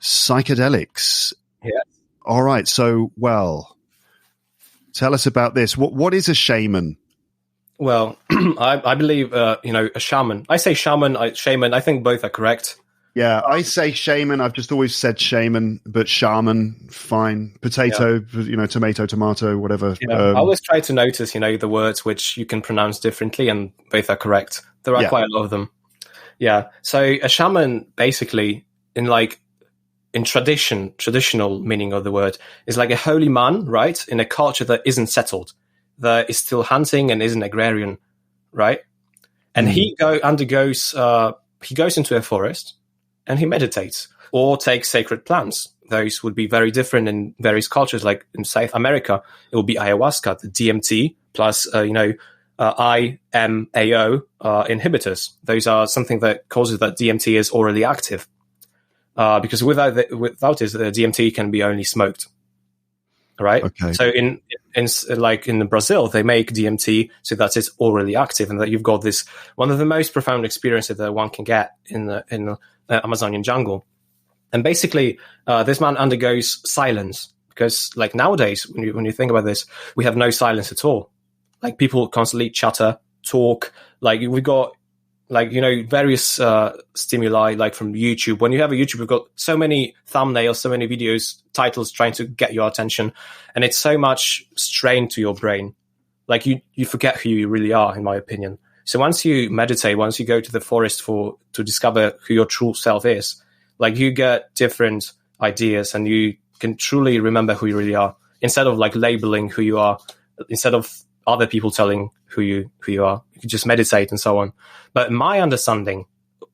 psychedelics. Yeah. All right. So, well, tell us about this. What is a shaman? Well, I believe, a shaman. I say shaman, shaman. I think both are correct. Yeah, I say shaman. I've just always said shaman, but shaman, fine. Potato, tomato, whatever. I always try to notice, the words which you can pronounce differently, and both are correct. There are quite a lot of them. Yeah. So a shaman, basically, in traditional meaning of the word, is like a holy man, right? In a culture that isn't settled, that is still hunting and isn't agrarian, right? And he goes into a forest and he meditates or takes sacred plants. Those would be very different in various cultures. Like in South America, it will be ayahuasca, the DMT, plus IMAO inhibitors. Those are something that causes that DMT is orally active. Because without it, the DMT can be only smoked. Right? Okay. So in Brazil, they make DMT so that it's orally active, and that you've got this one of the most profound experiences that one can get in the Amazonian jungle. And basically, this man undergoes silence, because like nowadays, when you think about this, we have no silence at all. Like people constantly chatter, talk. Like we've got various stimuli, like from YouTube. When you have a YouTube, we've got so many thumbnails, so many videos, titles trying to get your attention, and it's so much strain to your brain. Like you forget who you really are, in my opinion. So once you meditate, once you go to the forest to discover who your true self is, like you get different ideas, and you can truly remember who you really are, instead of like labeling who you are, instead of other people telling who you are. You can just meditate and so on. But my understanding,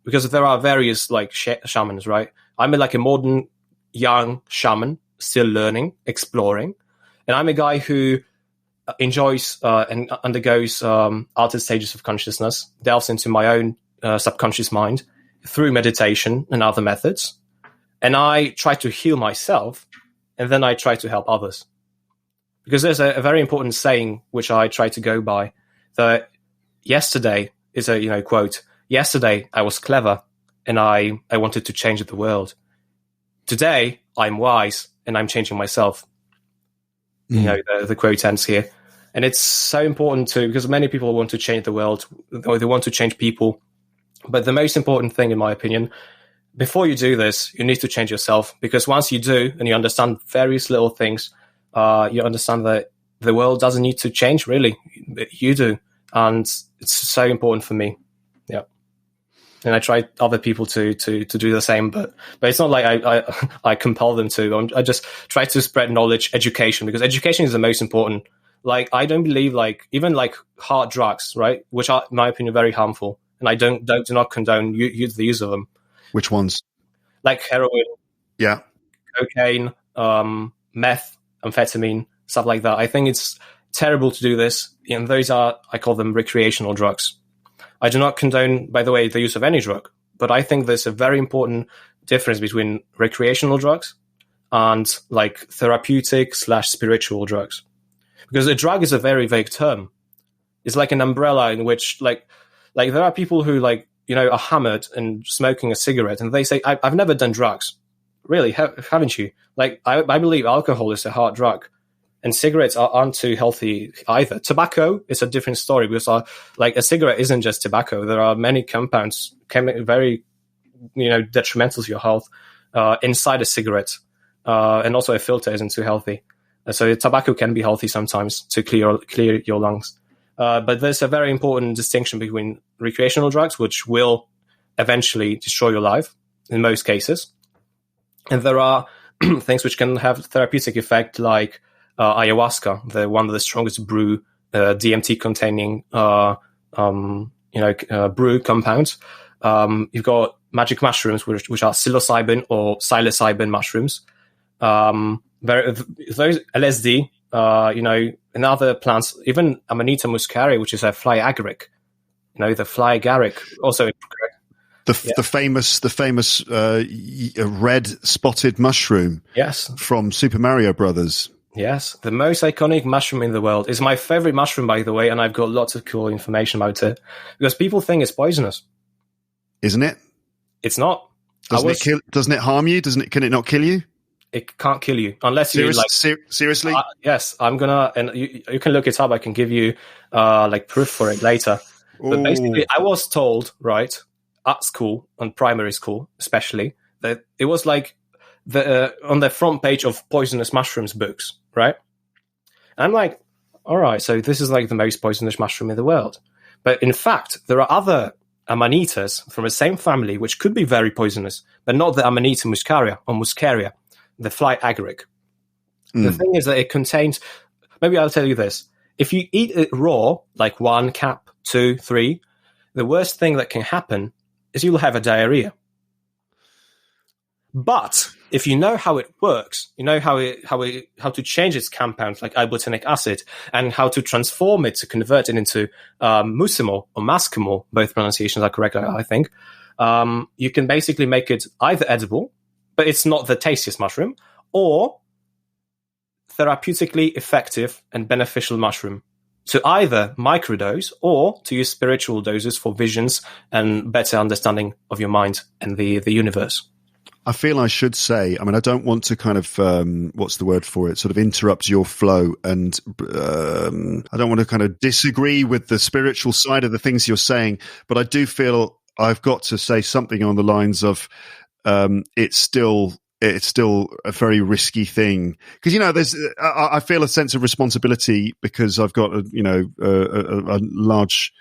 because there are various like shamans, right? I'm like a modern young shaman, still learning, exploring, and I'm a guy who enjoys and undergoes altered stages of consciousness, delves into my own subconscious mind through meditation and other methods, and I try to heal myself, and then I try to help others. Because there's a very important saying which I try to go by, that yesterday is a quote. Yesterday I was clever and I wanted to change the world. Today I'm wise and I'm changing myself. The quote ends here, and it's so important because many people want to change the world, or they want to change people. But the most important thing, in my opinion, before you do this, you need to change yourself. Because once you do, and you understand various little things, you understand that the world doesn't need to change, really. You do. And it's so important for me. Yeah. And I try other people to do the same, but it's not like I compel them to. I just try to spread knowledge, education, because education is the most important. Like, I don't believe even hard drugs, right? Which are, in my opinion, very harmful. And I do not condone the use of them. Which ones? Like heroin. Yeah. Cocaine, meth, amphetamine, stuff like that. I think it's terrible to do this, and those are, I call them recreational drugs. I do not condone, by the way, the use of any drug, but I think there's a very important difference between recreational drugs and like therapeutic / spiritual drugs. Because a drug is a very vague term. It's like an umbrella in which like there are people who are hammered and smoking a cigarette, and they say, I've never done drugs. Really, haven't you? Like, I believe alcohol is a hard drug, and cigarettes aren't too healthy either. Tobacco is a different story, because a cigarette isn't just tobacco. There are many compounds very, detrimental to your health inside a cigarette, and also a filter isn't too healthy. So tobacco can be healthy sometimes to clear your lungs. But there's a very important distinction between recreational drugs, which will eventually destroy your life in most cases, and there are things which can have therapeutic effect, like ayahuasca, one of the strongest brew DMT containing brew compounds. You've got magic mushrooms, which are psilocybin or psilocybin mushrooms. Those LSD, and other plants, even Amanita muscaria, which is a fly agaric. The fly agaric also. The famous red spotted mushroom. Yes. From Super Mario Brothers. Yes, the most iconic mushroom in the world. Is my favorite mushroom, by the way, and I've got lots of cool information about it, because people think it's poisonous. Isn't it? It's not. Doesn't it harm you? Can it not kill you? It can't kill you unless you seriously. Yes, I'm gonna, and you can look it up. I can give you proof for it later. Ooh. But basically, I was told, right, at school, on primary school especially, that it was like on the front page of poisonous mushrooms books, right? And I'm like, all right, so this is like the most poisonous mushroom in the world. But in fact, there are other amanitas from the same family which could be very poisonous, but not the Amanita muscaria or muscaria, the fly agaric. The thing is that it contains, maybe I'll tell you this, if you eat it raw, like 1 cap, 2, 3, the worst thing that can happen is you'll have a diarrhea. But if you know how it works, you know how to change its compounds like ibotenic acid and how to transform it to convert it into muscimol or mascimol, both pronunciations are correct, I think. You can basically make it either edible, but it's not the tastiest mushroom, or therapeutically effective and beneficial mushroom. So either microdose or to use spiritual doses for visions and better understanding of your mind and the universe. I feel I should say, I mean, I don't want to kind of, what's the word for it, sort of interrupt your flow. And I don't want to kind of disagree with the spiritual side of the things you're saying, but I do feel I've got to say something on the lines of it's still a very risky thing. Because, you know, I feel a sense of responsibility because I've got, a large,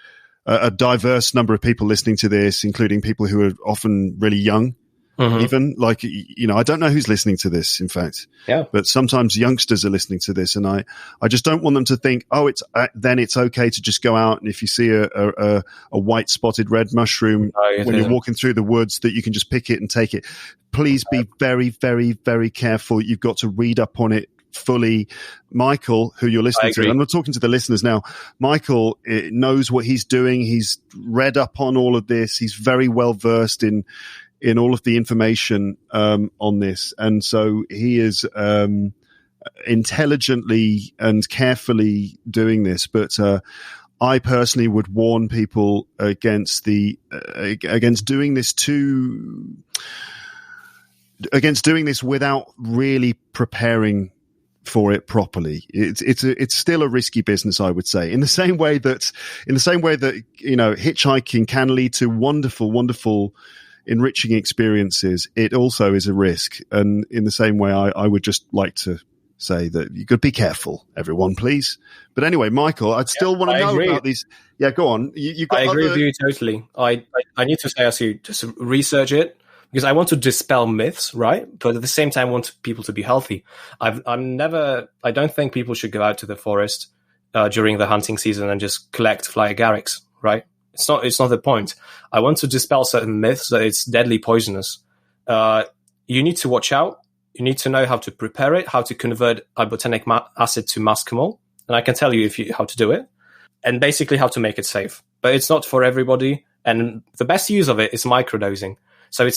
a diverse number of people listening to this, including people who are often really young. Even like, you know, I don't know who's listening to this, in fact, but sometimes youngsters are listening to this, and I just don't want them to think, oh, then it's okay to just go out and if you see a white spotted red mushroom when you're walking through the woods, that you can just pick it and take it. Please be very, very, very careful. You've got to read up on it fully. Michael, who you're listening to, and I'm not talking to the listeners now, Michael knows what he's doing. He's read up on all of this. He's very well versed in all of the information on this. And so he is intelligently and carefully doing this. But I personally would warn people against doing this without really preparing for it properly. It's still a risky business, I would say. In the same way that you know, hitchhiking can lead to wonderful enriching experiences, it also is a risk. And in the same way, I would just like to say that you could be careful, everyone, please. But anyway, Michael, I'd still want to know about these. Yeah, go on. I agree with you totally. I need to say, as you just research it, because I want to dispel myths, right? But at the same time, I want people to be healthy. I don't think people should go out to the forest during the hunting season and just collect fly agarics, right? It's not the point. I want to dispel certain myths that it's deadly poisonous. You need to watch out. You need to know how to prepare it, how to convert ibotenic acid to mascimol. And I can tell you how to do it, and basically how to make it safe. But it's not for everybody. And the best use of it is microdosing. So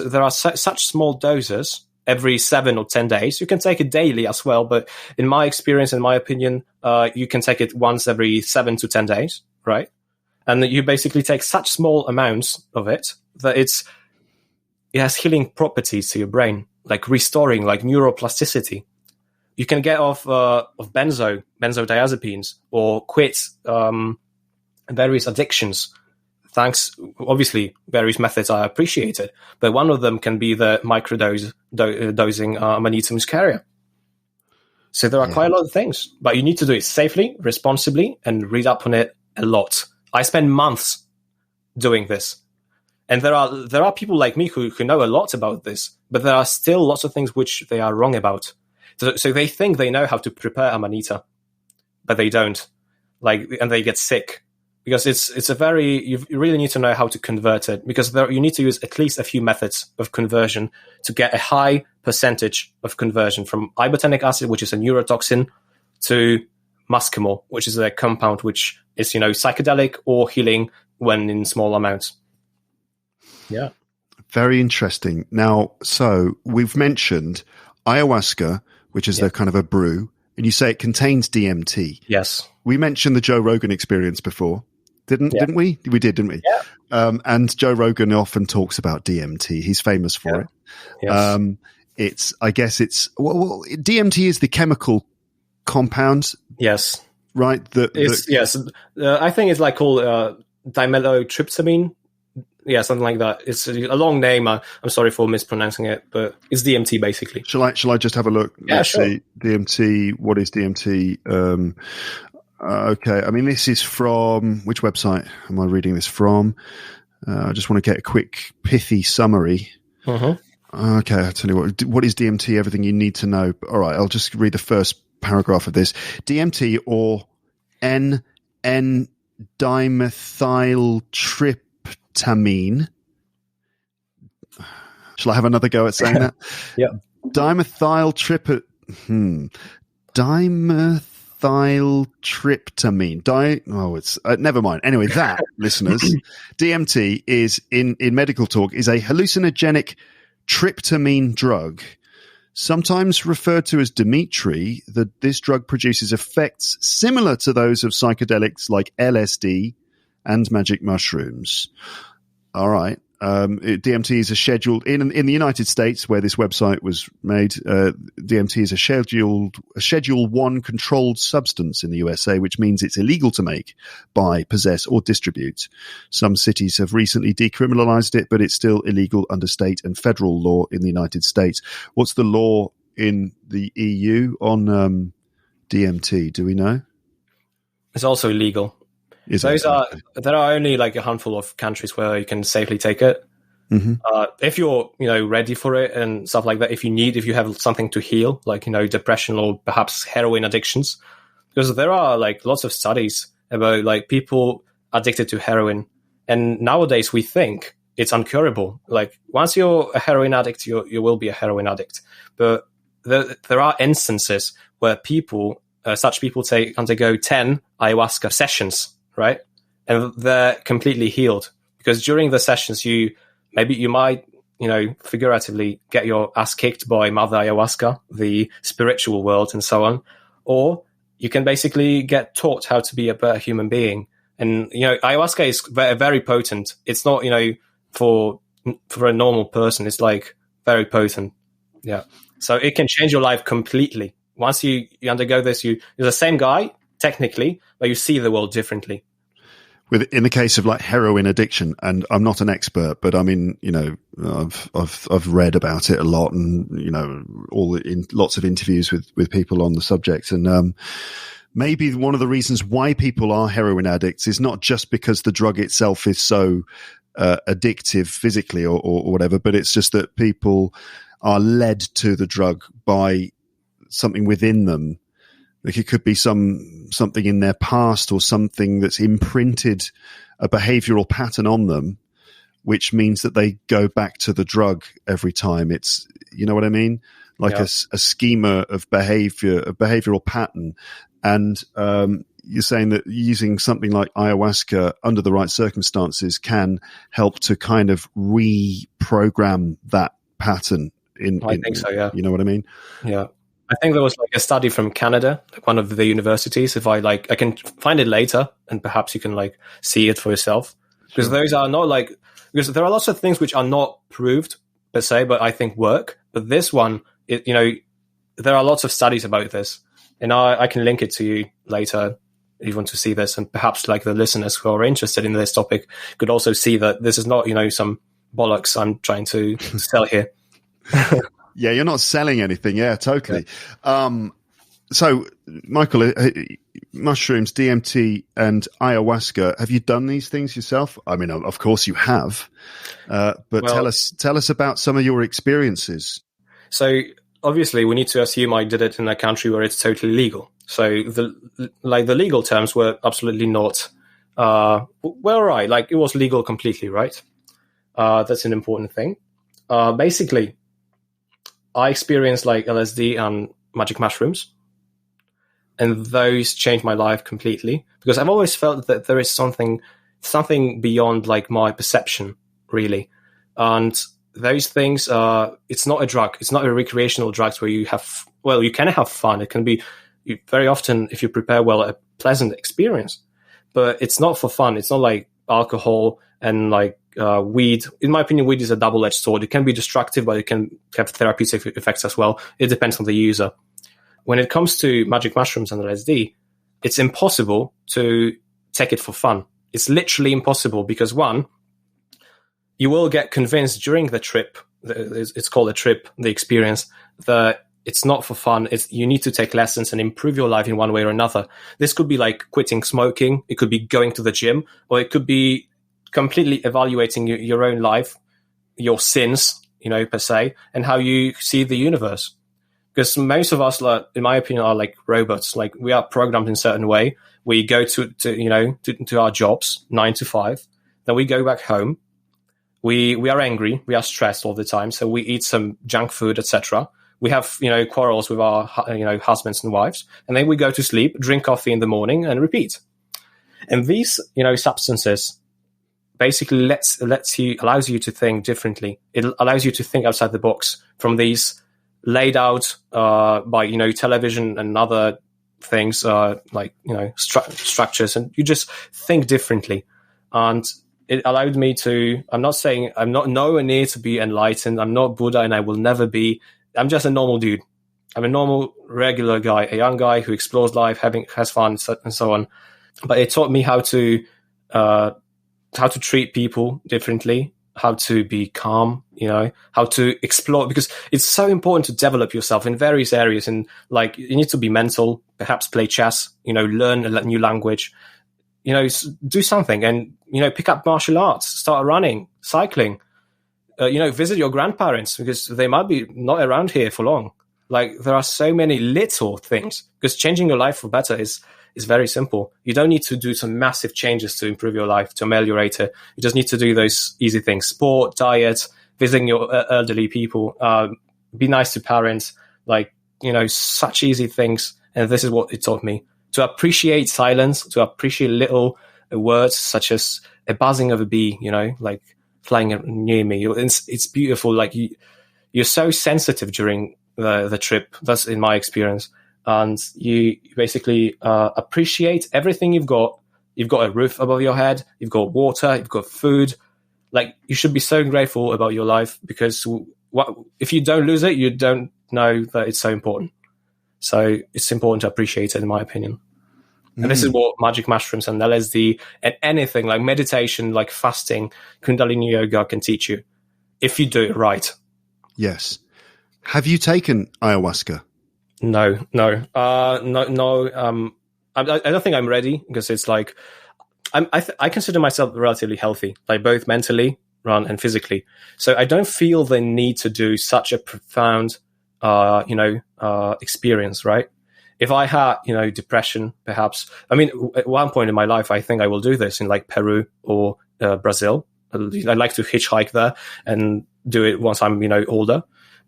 there are such small doses every 7 or 10 days. You can take it daily as well. But in my experience, in my opinion, you can take it once every 7 to 10 days, right? And you basically take such small amounts of it that it has healing properties to your brain, like restoring, like neuroplasticity. You can get off of benzodiazepines, or quit various addictions. Thanks, obviously, various methods are appreciated, but one of them can be the microdosing Amanita muscaria. So there are quite a lot of things, but you need to do it safely, responsibly, and read up on it a lot. I spend months doing this, and there are people like me who know a lot about this, but there are still lots of things which they are wrong about. So they think they know how to prepare Amanita, but they don't. And they get sick because you really need to know how to convert it, because you need to use at least a few methods of conversion to get a high percentage of conversion from ibotenic acid, which is a neurotoxin, to mascimol, which is a compound which is, psychedelic or healing when in small amounts. Yeah. Very interesting. Now, so we've mentioned ayahuasca, which is a kind of a brew, and you say it contains DMT. Yes. We mentioned the Joe Rogan experience before, didn't we? We did, didn't we? Yeah. And Joe Rogan often talks about DMT. He's famous for it. Yes. DMT is the chemical compound. Yes. Right. Yes. I think it's like called dimethyltryptamine. Yeah, something like that. It's a long name. I'm sorry for mispronouncing it, but it's DMT basically. Shall I just have a look? Let's see. DMT. What is DMT? Okay. I mean, this is from which website am I reading this from? I just want to get a quick pithy summary. Mm-hmm. Okay, I'll tell you what is DMT, everything you need to know. All right, I'll just read the first paragraph of this. DMT, or N-dimethyltryptamine. Shall I have another go at saying that? Yeah. Dimethyltryptamine. Never mind. Anyway, that, listeners, DMT is, in medical talk, is a hallucinogenic tryptamine drug. Sometimes referred to as Dmt, this drug produces effects similar to those of psychedelics like LSD and magic mushrooms. All right. DMT is a scheduled in the United States, where this website was made. DMT is a Schedule 1 controlled substance in the USA, which means it's illegal to make, buy, possess, or distribute. Some cities have recently decriminalized it, but it's still illegal under state and federal law in the United States. What's the law in the EU on DMT? Do we know? It's also illegal. There are only like a handful of countries where you can safely take it. Mm-hmm. If you're, ready for it and stuff like that, if you have something to heal, like, depression or perhaps heroin addictions, because there are like lots of studies about like people addicted to heroin. And nowadays we think it's uncurable. Like once you're a heroin addict, you will be a heroin addict. But there are instances where such people undergo 10 ayahuasca sessions. Right. And they're completely healed, because during the sessions, you might, figuratively get your ass kicked by Mother Ayahuasca, the spiritual world and so on. Or you can basically get taught how to be a better human being. And, ayahuasca is very, very potent. It's not, for a normal person, it's like very potent. Yeah. So it can change your life completely. Once you undergo this, you're the same guy, technically, but you see the world differently. In the case of like heroin addiction, and I'm not an expert, but I mean, I've read about it a lot, and lots of interviews with people on the subject, and maybe one of the reasons why people are heroin addicts is not just because the drug itself is so addictive physically or whatever, but it's just that people are led to the drug by something within them. Like it could be something in their past or something that's imprinted a behavioral pattern on them, which means that they go back to the drug every time. It's, you know what I mean? Like a schema of behavior, a behavioral pattern. And you're saying that using something like ayahuasca under the right circumstances can help to kind of reprogram that pattern. I think so, yeah. You know what I mean? Yeah. I think there was like a study from Canada, like one of the universities. If I can find it later, and perhaps you can like see it for yourself, because those are not because there are lots of things which are not proved per se, but I think work. But this one, there are lots of studies about this, and I can link it to you later if you want to see this, and perhaps like the listeners who are interested in this topic could also see that this is not some bollocks I'm trying to sell here. Yeah, you're not selling anything. Yeah, totally. Yeah. So, Michael, mushrooms, DMT, and ayahuasca. Have you done these things yourself? I mean, of course you have. But tell us about some of your experiences. So, obviously, we need to assume I did it in a country where it's totally legal. So, the legal terms were absolutely not. Right. Like it was legal completely, right? That's an important thing. Basically, I experienced like LSD and magic mushrooms, and those changed my life completely, because I've always felt that there is something beyond like my perception, really. And those things it's not a drug. It's not a recreational drug where you can have fun. It can be very often, if you prepare well, a pleasant experience, but it's not for fun. It's not like alcohol and like weed. In my opinion, weed is a double-edged sword. It can be destructive, but it can have therapeutic effects as well. It depends on the user. When it comes to magic mushrooms and LSD, it's impossible to take it for fun. It's literally impossible, because one, you will get convinced during the trip, it's called a trip, the experience, that it's not for fun. You need to take lessons and improve your life in one way or another. This could be like quitting smoking. It could be going to the gym, or it could be completely evaluating your own life, your sins, per se, and how you see the universe. Because most of us, in my opinion, are like robots. Like we are programmed in a certain way. We go to our jobs 9 to 5, then we go back home. we are angry, we are stressed all the time, so we eat some junk food, etc. We have, quarrels with our, husbands and wives, and then we go to sleep, drink coffee in the morning, and repeat. And these, substances basically allows you to think differently. It allows you to think outside the box from these laid out by television and other things structures, and you just think differently. And it allowed me to. I'm not saying I'm not nowhere near to be enlightened. I'm not Buddha, and I will never be. I'm just a normal dude. I'm a normal, regular guy, a young guy who explores life, has fun, and so on. But it taught me how to treat people differently, how to be calm, how to explore, because it's so important to develop yourself in various areas. And you need to be mental, perhaps play chess, learn a new language, do something, and, pick up martial arts, start running, cycling, visit your grandparents because they might be not around here for long. There are so many little things, because changing your life for better is very simple. You don't need to do some massive changes to improve your life, to ameliorate it. You just need to do those easy things: sport, diet, visiting your elderly people, be nice to parents, such easy things. And this is what it taught me: to appreciate silence, to appreciate little words such as a buzzing of a bee, flying near me. It's beautiful. You're so sensitive during the trip. That's in my experience. And you basically appreciate everything you've got. You've got a roof above your head. You've got water. You've got food. You should be so grateful about your life, because if you don't lose it, you don't know that it's so important. So it's important to appreciate it, in my opinion. And this is what magic mushrooms and LSD and anything like meditation, like fasting, Kundalini yoga can teach you if you do it right. Yes. Have you taken ayahuasca? No. I don't think I'm ready, because it's I consider myself relatively healthy, both mentally and physically. So I don't feel the need to do such a profound, experience, right? If I had, depression, perhaps, at one point in my life, I think I will do this in Peru or Brazil. I'd like to hitchhike there and do it once I'm, older.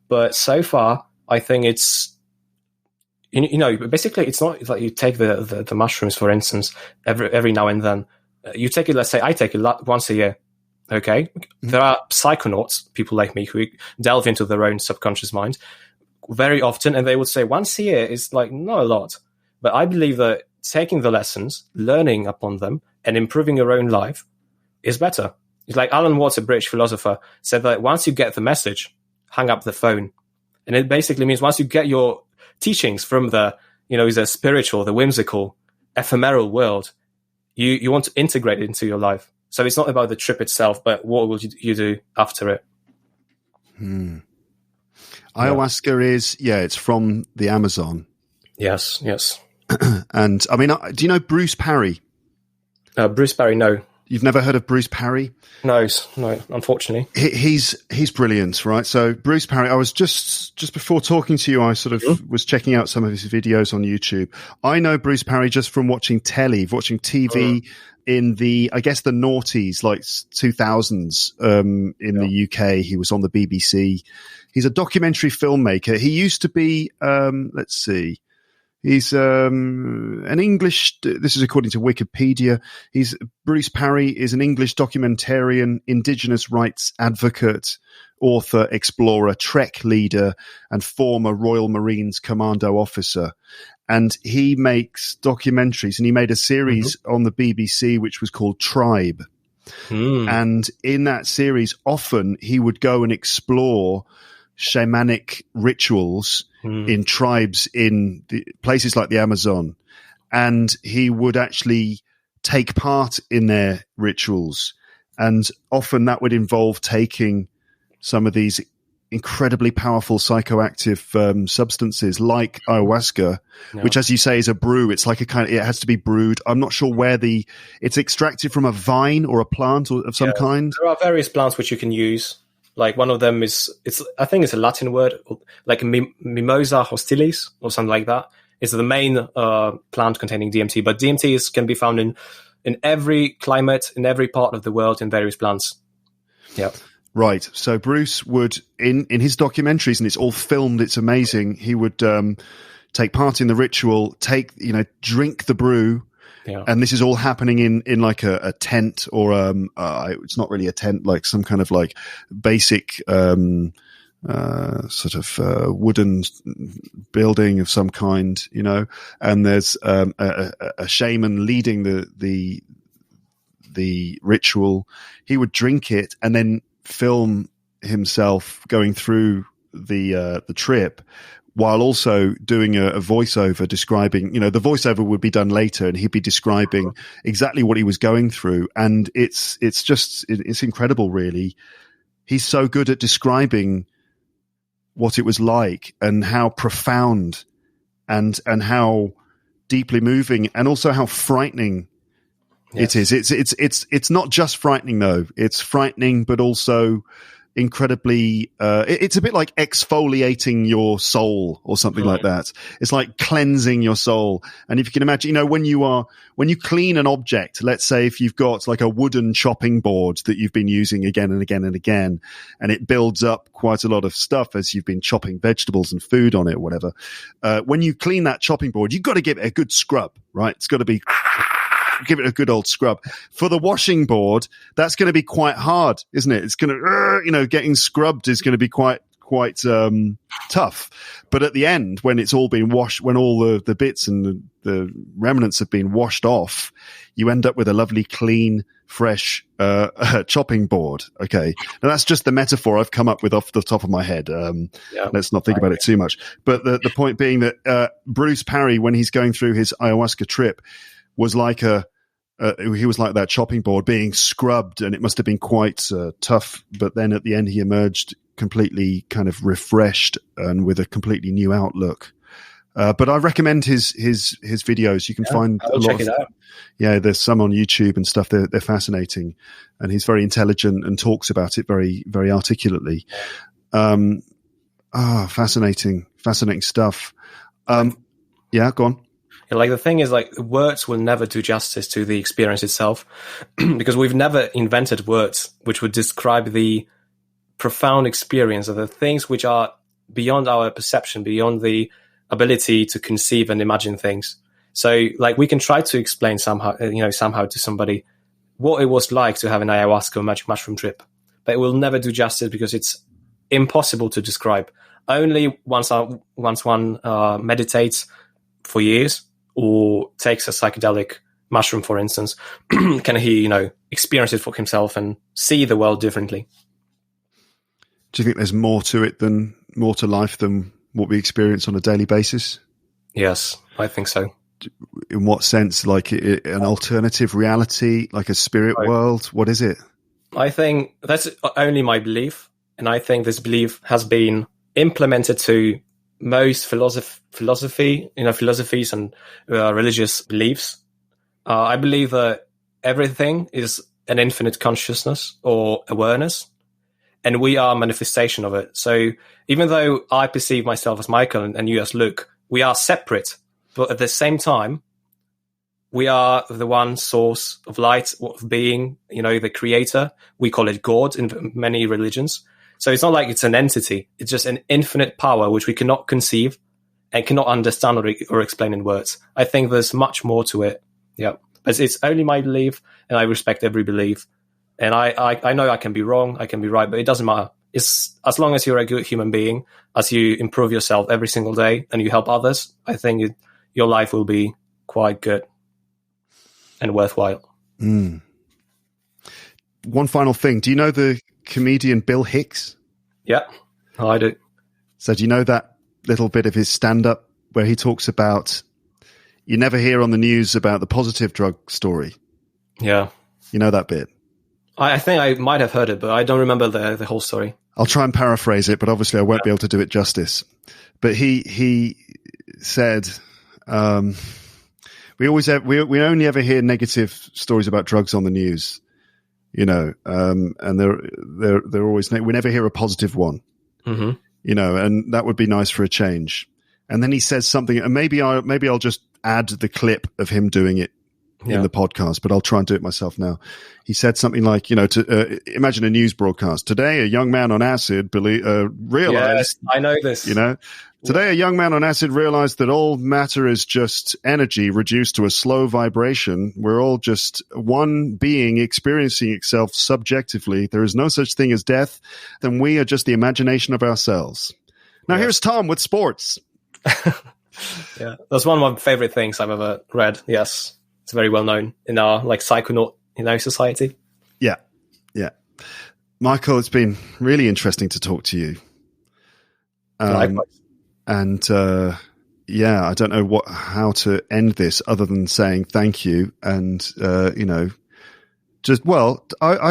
But so far, I think it's, basically it's not like you take the mushrooms, for instance, every now and then. You take it, let's say I take it once a year. Okay. Mm-hmm. There are psychonauts, people like me, who delve into their own subconscious mind very often, and they would say once a year is not a lot. But I believe that taking the lessons, learning upon them, and improving your own life is better. It's like Alan Watts, a British philosopher, said that once you get the message, hang up the phone. And it basically means once you get your teachings from the spiritual, the whimsical, ephemeral world, you want to integrate it into your life. So it's not about the trip itself, but what will you do after it? Ayahuasca is, it's from the Amazon. Yes. And do you know Bruce Parry? Bruce Parry, no. You've never heard of Bruce Parry? No, unfortunately. He's brilliant, right? So Bruce Parry, I was just before talking to you, I sort of was checking out some of his videos on YouTube. I know Bruce Parry just from watching TV in the noughties, 2000s, in the UK. He was on the BBC. He's a documentary filmmaker. He used to be, he's an English, this is according to Wikipedia, Bruce Parry is an English documentarian, indigenous rights advocate, author, explorer, Trek leader, and former Royal Marines commando officer. And he makes documentaries, and he made a series on the BBC which was called Tribe. And in that series, often he would go and explore shamanic rituals in tribes in the places like the Amazon, and he would actually take part in their rituals, and often that would involve taking some of these incredibly powerful psychoactive substances like ayahuasca, which, as you say, is a brew. It's like it has to be brewed. I'm not sure where it's extracted from a vine or a plant of some kind. There are various plants which you can use. One of them I think it's a Latin word, like Mimosa hostilis or something like that. It's the main plant containing DMT, but DMT can be found in every climate, in every part of the world, in various plants. Yep. Right. So Bruce would, in his documentaries, and it's all filmed, it's amazing, he would take part in the ritual, drink the brew. Yeah. And this is all happening in like a tent, or it's not really a tent, like some kind of like basic sort of wooden building of some kind, and there's a shaman leading the ritual. He would drink it and then film himself going through the trip, while also doing a voiceover describing, the voiceover would be done later and he'd be describing exactly what he was going through. And it's incredible, really. He's so good at describing what it was like and how profound and how deeply moving, and also how frightening it is. It's not just frightening though. It's frightening, but also incredibly it's a bit like exfoliating your soul or something like that. It's like cleansing your soul. And if you can imagine, when you clean an object, let's say if you've got like a wooden chopping board that you've been using again and again and again, and it builds up quite a lot of stuff as you've been chopping vegetables and food on it or whatever, when you clean that chopping board, you've got to give it a good scrub, right? It's got to be give it a good old scrub. For the washing board, that's going to be quite hard, isn't it? It's going to, getting scrubbed is going to be quite tough. But at the end, when it's all been washed, when all the bits and the remnants have been washed off, you end up with a lovely, clean, fresh chopping board. Okay. Now that's just the metaphor I've come up with off the top of my head. Let's not think about it too much. But the point being that Bruce Parry, when he's going through his ayahuasca trip, was like he was like that chopping board being scrubbed, and it must have been quite tough. But then at the end, he emerged completely kind of refreshed and with a completely new outlook. But I recommend his videos. You can find a lot. Check it out. Yeah, there's some on YouTube and stuff. They're fascinating, and he's very intelligent and talks about it very, very articulately. Fascinating stuff. Yeah, go on. Like the thing is, like, words will never do justice to the experience itself, because we've never invented words which would describe the profound experience of the things which are beyond our perception, beyond the ability to conceive and imagine things. So, like, we can try to explain somehow to somebody what it was like to have an ayahuasca or magic mushroom trip, but it will never do justice because it's impossible to describe. Only once one meditates for years, or takes a psychedelic mushroom, for instance, can he, experience it for himself and see the world differently. Do you think there's more to life than what we experience on a daily basis? Yes, I think so. In what sense? Like an alternative reality, like a spirit world? What is it? I think that's only my belief. And I think this belief has been implemented to most philosophies and religious beliefs. I believe that everything is an infinite consciousness or awareness, and we are a manifestation of it. So even though I perceive myself as Michael and you as Luke, we are separate, but at the same time, we are the one source of light, of being, the creator. We call it God in many religions. So it's not like it's an entity. It's just an infinite power which we cannot conceive and cannot understand or explain in words. I think there's much more to it. Yeah. But it's only my belief, and I respect every belief. And I know I can be wrong, I can be right, but it doesn't matter. It's as long as you're a good human being, as you improve yourself every single day and you help others, I think your life will be quite good and worthwhile. Mm. One final thing. Do you know the comedian Bill Hicks? Yeah, I do. So do you know that little bit of his stand-up where he talks about, you never hear on the news about the positive drug story? Yeah. You know that bit? I think I might have heard it, but I don't remember the whole story. I'll try and paraphrase it, but obviously I won't be able to do it justice. But he said, we only ever hear negative stories about drugs on the news. And they're always, we never hear a positive one, and that would be nice for a change. And then he says something, and maybe I'll just add the clip of him doing it in the podcast, but I'll try and do it myself now. He said something like, to imagine a news broadcast. Today, a young man on acid realized... Yes, I know this. Today, a young man on acid realized that all matter is just energy reduced to a slow vibration. We're all just one being experiencing itself subjectively. There is no such thing as death. Then we are just the imagination of ourselves. Now, here's Tom with sports. Yeah, that's one of my favorite things I've ever read. Yes, it's very well known in our psychonaut, society. Yeah. Michael, it's been really interesting to talk to you. Likewise. And I don't know how to end this other than saying thank you. And I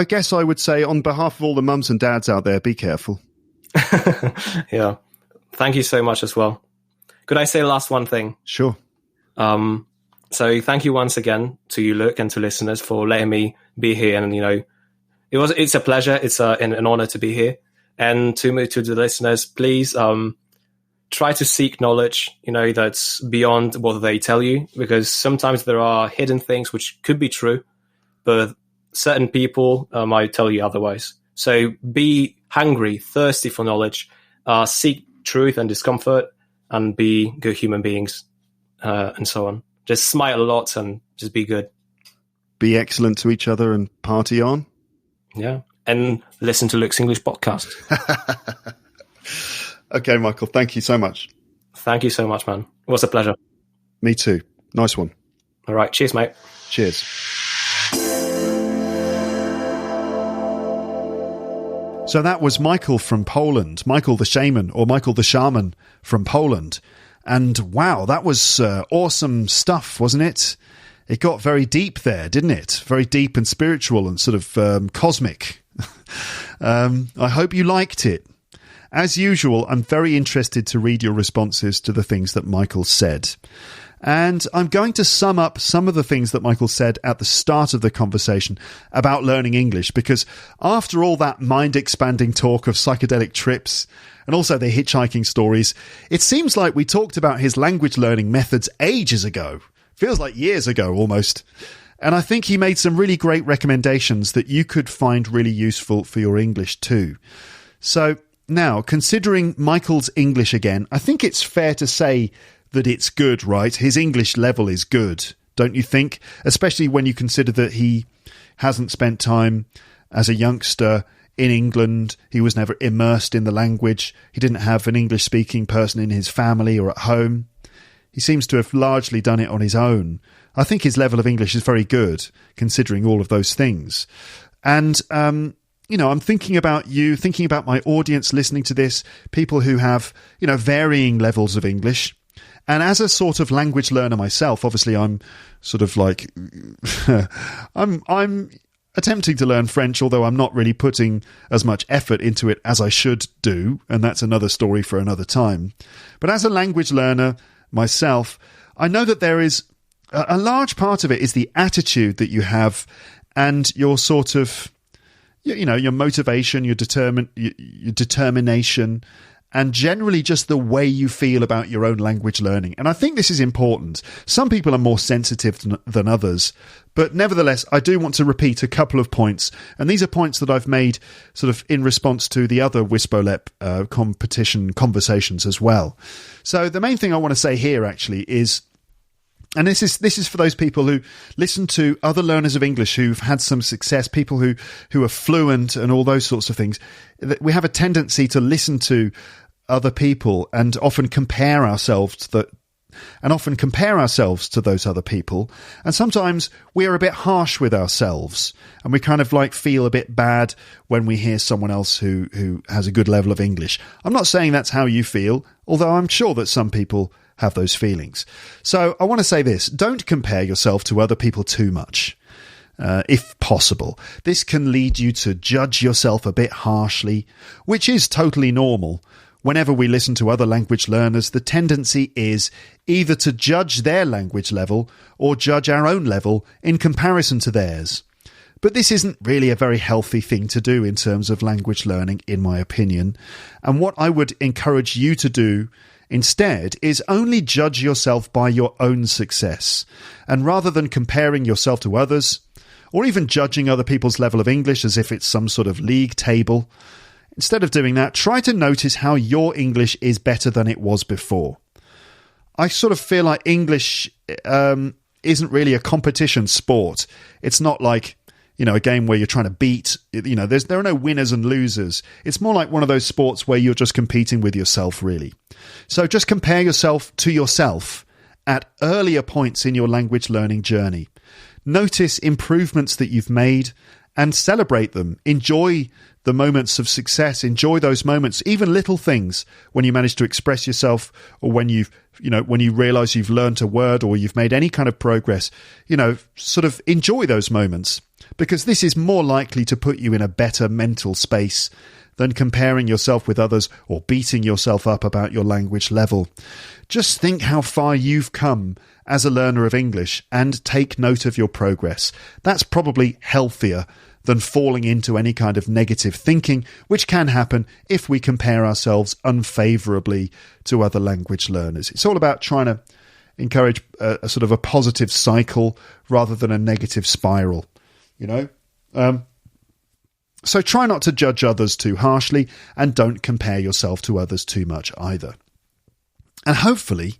guess I would say on behalf of all the mums and dads out there, be careful. Yeah, thank you so much as well. Could I say the last one thing? Sure. So thank you once again to you, Luke, and to listeners for letting me be here. And it's a pleasure. It's an honor to be here. And to the listeners, please try to seek knowledge, that's beyond what they tell you, because sometimes there are hidden things which could be true, but certain people might tell you otherwise. So be hungry, thirsty for knowledge, seek truth and discomfort, and be good human beings, and so on. Just smile a lot and just be good. Be excellent to each other and party on. Yeah. And listen to Luke's English podcast. Okay, Michael, thank you so much. Thank you so much, man. It was a pleasure. Me too. Nice one. All right. Cheers, mate. Cheers. So that was Michael from Poland, Michael the Shaman, or Michael the Shaman from Poland. And wow, that was awesome stuff, wasn't it? It got very deep there, didn't it? Very deep and spiritual and sort of cosmic. I hope you liked it. As usual, I'm very interested to read your responses to the things that Michael said. And I'm going to sum up some of the things that Michael said at the start of the conversation about learning English, because after all that mind-expanding talk of psychedelic trips and also the hitchhiking stories, it seems like we talked about his language learning methods ages ago. Feels like years ago almost. And I think he made some really great recommendations that you could find really useful for your English too. So now, considering Michael's English again, I think it's fair to say that it's good, right? His English level is good, don't you think? Especially when you consider that he hasn't spent time as a youngster in England. He was never immersed in the language. He didn't have an English-speaking person in his family or at home. He seems to have largely done it on his own. I think his level of English is very good, considering all of those things. And, I'm thinking about you, thinking about my audience listening to this, people who have, varying levels of English. And as a sort of language learner myself, obviously I'm sort of like, I'm attempting to learn French, although I'm not really putting as much effort into it as I should do. And that's another story for another time. But as a language learner myself, I know that there is a large part of it is the attitude that you have and your sort of, your motivation, your determination, and generally just the way you feel about your own language learning. And I think this is important. Some people are more sensitive than others, but nevertheless, I do want to repeat a couple of points. And these are points that I've made sort of in response to the other WISBLOEP competition conversations as well. So the main thing I want to say here actually is, and this is for those people who listen to other learners of English who've had some success, people who are fluent and all those sorts of things. We have a tendency to listen to other people and often compare ourselves to those other people. And sometimes we're a bit harsh with ourselves and we kind of feel a bit bad when we hear someone else who has a good level of English. I'm not saying that's how you feel, although I'm sure that some people have those feelings. So I want to say this: don't compare yourself to other people too much, if possible. This can lead you to judge yourself a bit harshly, which is totally normal. Whenever we listen to other language learners, the tendency is either to judge their language level or judge our own level in comparison to theirs. But this isn't really a very healthy thing to do in terms of language learning, in my opinion. And what I would encourage you to do instead is only judge yourself by your own success. And rather than comparing yourself to others, or even judging other people's level of English as if it's some sort of league table, instead of doing that, try to notice how your English is better than it was before. I sort of feel like English isn't really a competition sport. It's not like, a game where you're trying to beat, there are no winners and losers. It's more like one of those sports where you're just competing with yourself, really. So just compare yourself to yourself at earlier points in your language learning journey. Notice improvements that you've made and celebrate them. Enjoy the moments of success. Enjoy those moments, even little things, when you manage to express yourself, or when when you realize you've learned a word or you've made any kind of progress. Sort of enjoy those moments, because this is more likely to put you in a better mental space than comparing yourself with others or beating yourself up about your language level. Just think how far you've come as a learner of English and take note of your progress. That's probably healthier than falling into any kind of negative thinking, which can happen if we compare ourselves unfavourably to other language learners. It's all about trying to encourage a sort of a positive cycle rather than a negative spiral, So try not to judge others too harshly, and don't compare yourself to others too much either. And hopefully,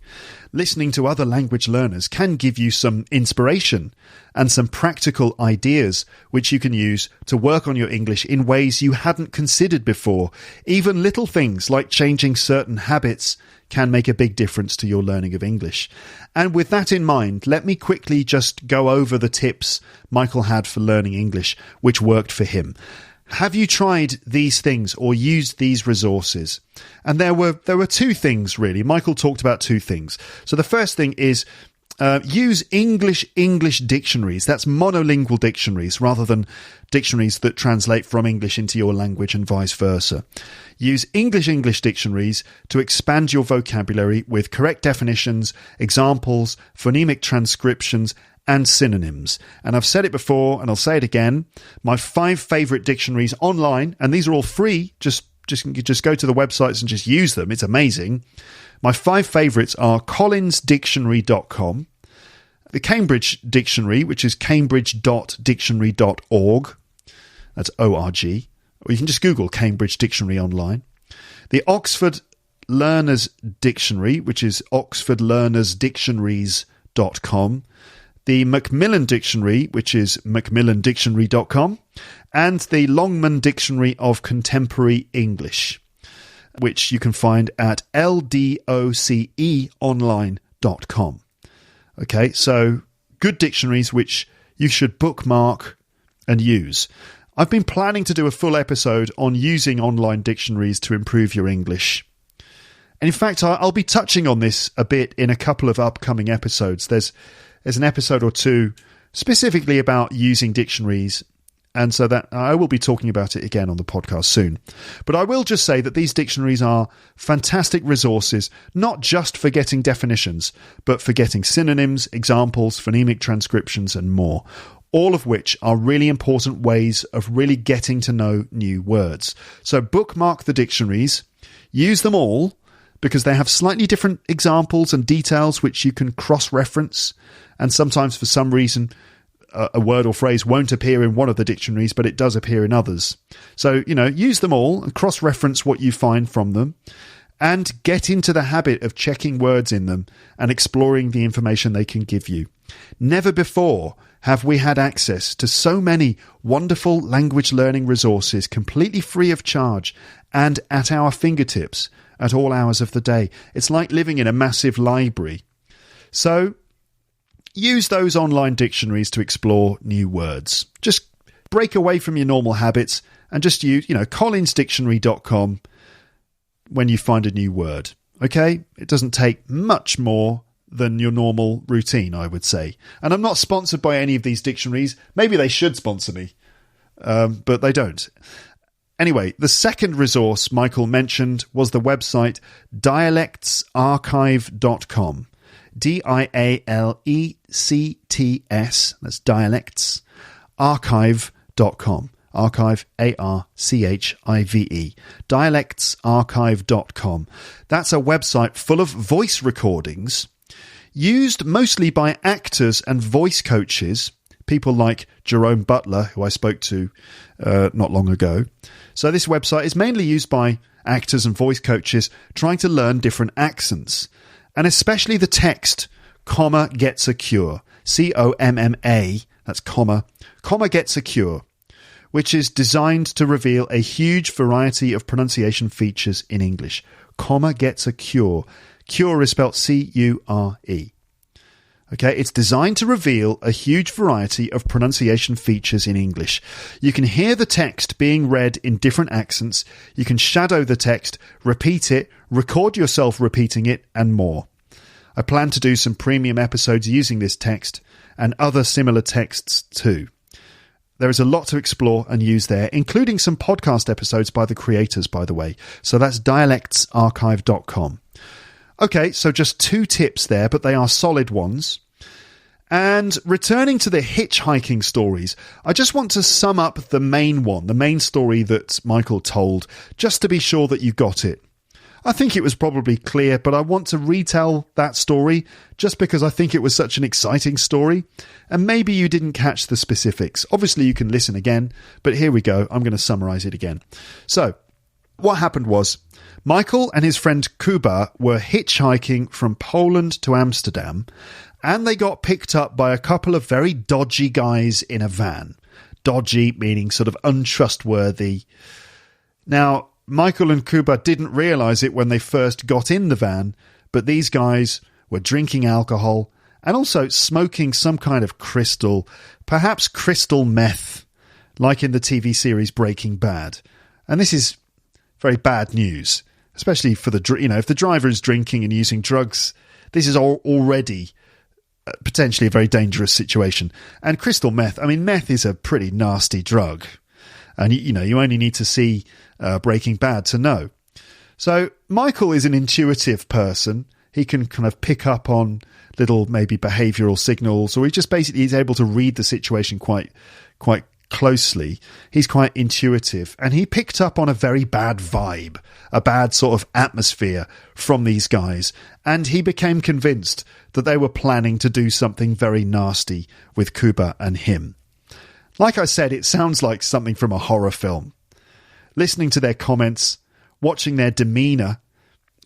listening to other language learners can give you some inspiration and some practical ideas which you can use to work on your English in ways you hadn't considered before. Even little things like changing certain habits can make a big difference to your learning of English. And with that in mind, let me quickly just go over the tips Michael had for learning English, which worked for him. Have you tried these things or used these resources? And there were two things, really. Michael talked about two things. So the first thing is use English dictionaries. That's monolingual dictionaries rather than dictionaries that translate from English into your language and vice versa. Use English dictionaries to expand your vocabulary with correct definitions, examples, phonemic transcriptions, and synonyms. And I've said it before, and I'll say it again. My 5 favourite dictionaries online, and these are all free. Just go to the websites and just use them. It's amazing. My 5 favourites are collinsdictionary.com, the Cambridge Dictionary, which is cambridge.dictionary.org. That's O-R-G. Or you can just Google Cambridge Dictionary online. The Oxford Learners Dictionary, which is oxfordlearnersdictionaries.com. The Macmillan Dictionary, which is macmillandictionary.com, and the Longman Dictionary of Contemporary English, which you can find at ldoceonline.com. Okay, so good dictionaries which you should bookmark and use. I've been planning to do a full episode on using online dictionaries to improve your English. And in fact, I'll be touching on this a bit in a couple of upcoming episodes. There's an episode or two specifically about using dictionaries, and so that I will be talking about it again on the podcast soon. But I will just say that these dictionaries are fantastic resources, not just for getting definitions, but for getting synonyms, examples, phonemic transcriptions, and more, all of which are really important ways of really getting to know new words. So bookmark the dictionaries, use them all, because they have slightly different examples and details which you can cross-reference, and sometimes for some reason a word or phrase won't appear in one of the dictionaries, but it does appear in others. So, use them all and cross-reference what you find from them, and get into the habit of checking words in them and exploring the information they can give you. Never before have we had access to so many wonderful language learning resources completely free of charge and at our fingertips at all hours of the day. It's like living in a massive library. So use those online dictionaries to explore new words. Just break away from your normal habits and just use, collinsdictionary.com when you find a new word. Okay? It doesn't take much more than your normal routine, I would say. And I'm not sponsored by any of these dictionaries. Maybe they should sponsor me, but they don't. Anyway, the second resource Michael mentioned was the website dialectsarchive.com. dialects, that's dialects, archive.com. Archive, Archive, dialectsarchive.com. That's a website full of voice recordings used mostly by actors and voice coaches, people like Jerome Butler, who I spoke to not long ago. So this website is mainly used by actors and voice coaches trying to learn different accents, and especially the text, comma gets a cure, COMMA, that's comma gets a cure, which is designed to reveal a huge variety of pronunciation features in English. Comma gets a cure. Cure is spelled C-U-R-E. Okay, it's designed to reveal a huge variety of pronunciation features in English. You can hear the text being read in different accents. You can shadow the text, repeat it, record yourself repeating it, and more. I plan to do some premium episodes using this text and other similar texts too. There is a lot to explore and use there, including some podcast episodes by the creators, by the way. So that's dialectsarchive.com. Okay, so just 2 tips there, but they are solid ones. And returning to the hitchhiking stories, I just want to sum up the main one, the main story that Michael told, just to be sure that you got it. I think it was probably clear, but I want to retell that story just because I think it was such an exciting story. And maybe you didn't catch the specifics. Obviously, you can listen again, but here we go. I'm going to summarize it again. So, what happened was, Michael and his friend Kuba were hitchhiking from Poland to Amsterdam, and they got picked up by a couple of very dodgy guys in a van. Dodgy meaning sort of untrustworthy. Now, Michael and Kuba didn't realise it when they first got in the van, but these guys were drinking alcohol and also smoking some kind of crystal, perhaps crystal meth, like in the TV series Breaking Bad. And this is very bad news, especially for the, if the driver is drinking and using drugs, this is already potentially a very dangerous situation. And crystal meth, meth is a pretty nasty drug. And, you only need to see Breaking Bad to know. So Michael is an intuitive person. He can kind of pick up on little maybe behavioural signals, or he just basically is able to read the situation quite closely. He's quite intuitive, and he picked up on a very bad vibe, a bad sort of atmosphere from these guys, and he became convinced that they were planning to do something very nasty with Kuba and him. Like I said, it sounds like something from a horror film. Listening to their comments, watching their demeanour,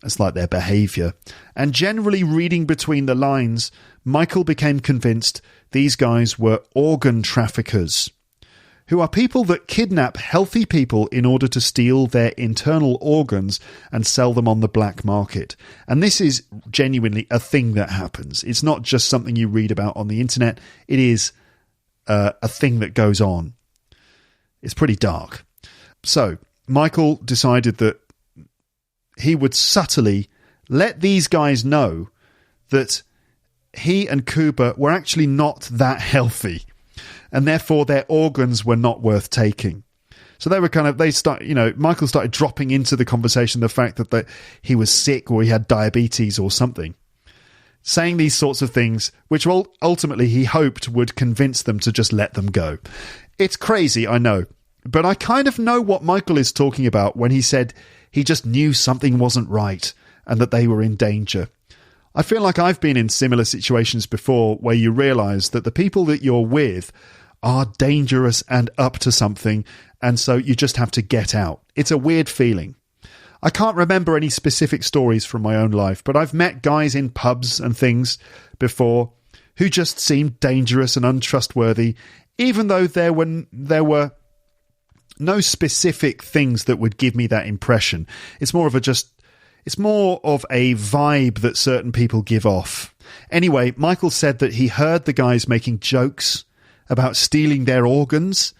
it's like their behaviour, and generally reading between the lines, Michael became convinced these guys were organ traffickers, who are people that kidnap healthy people in order to steal their internal organs and sell them on the black market. And this is genuinely a thing that happens. It's not just something you read about on the internet. It is a thing that goes on. It's pretty dark. So Michael decided that he would subtly let these guys know that he and Kuba were actually not that healthy, and therefore their organs were not worth taking. So they were Michael started dropping into the conversation the fact that he was sick or he had diabetes or something, saying these sorts of things, which ultimately he hoped would convince them to just let them go. It's crazy, I know, but I kind of know what Michael is talking about when he said he just knew something wasn't right and that they were in danger. I feel like I've been in similar situations before where you realise that the people that you're with are dangerous and up to something, and so you just have to get out. It's a weird feeling. I can't remember any specific stories from my own life, but I've met guys in pubs and things before who just seemed dangerous and untrustworthy, even though there were no specific things that would give me that impression. It's more of a vibe that certain people give off. Anyway, Michael said that he heard the guys making jokes about stealing their organs,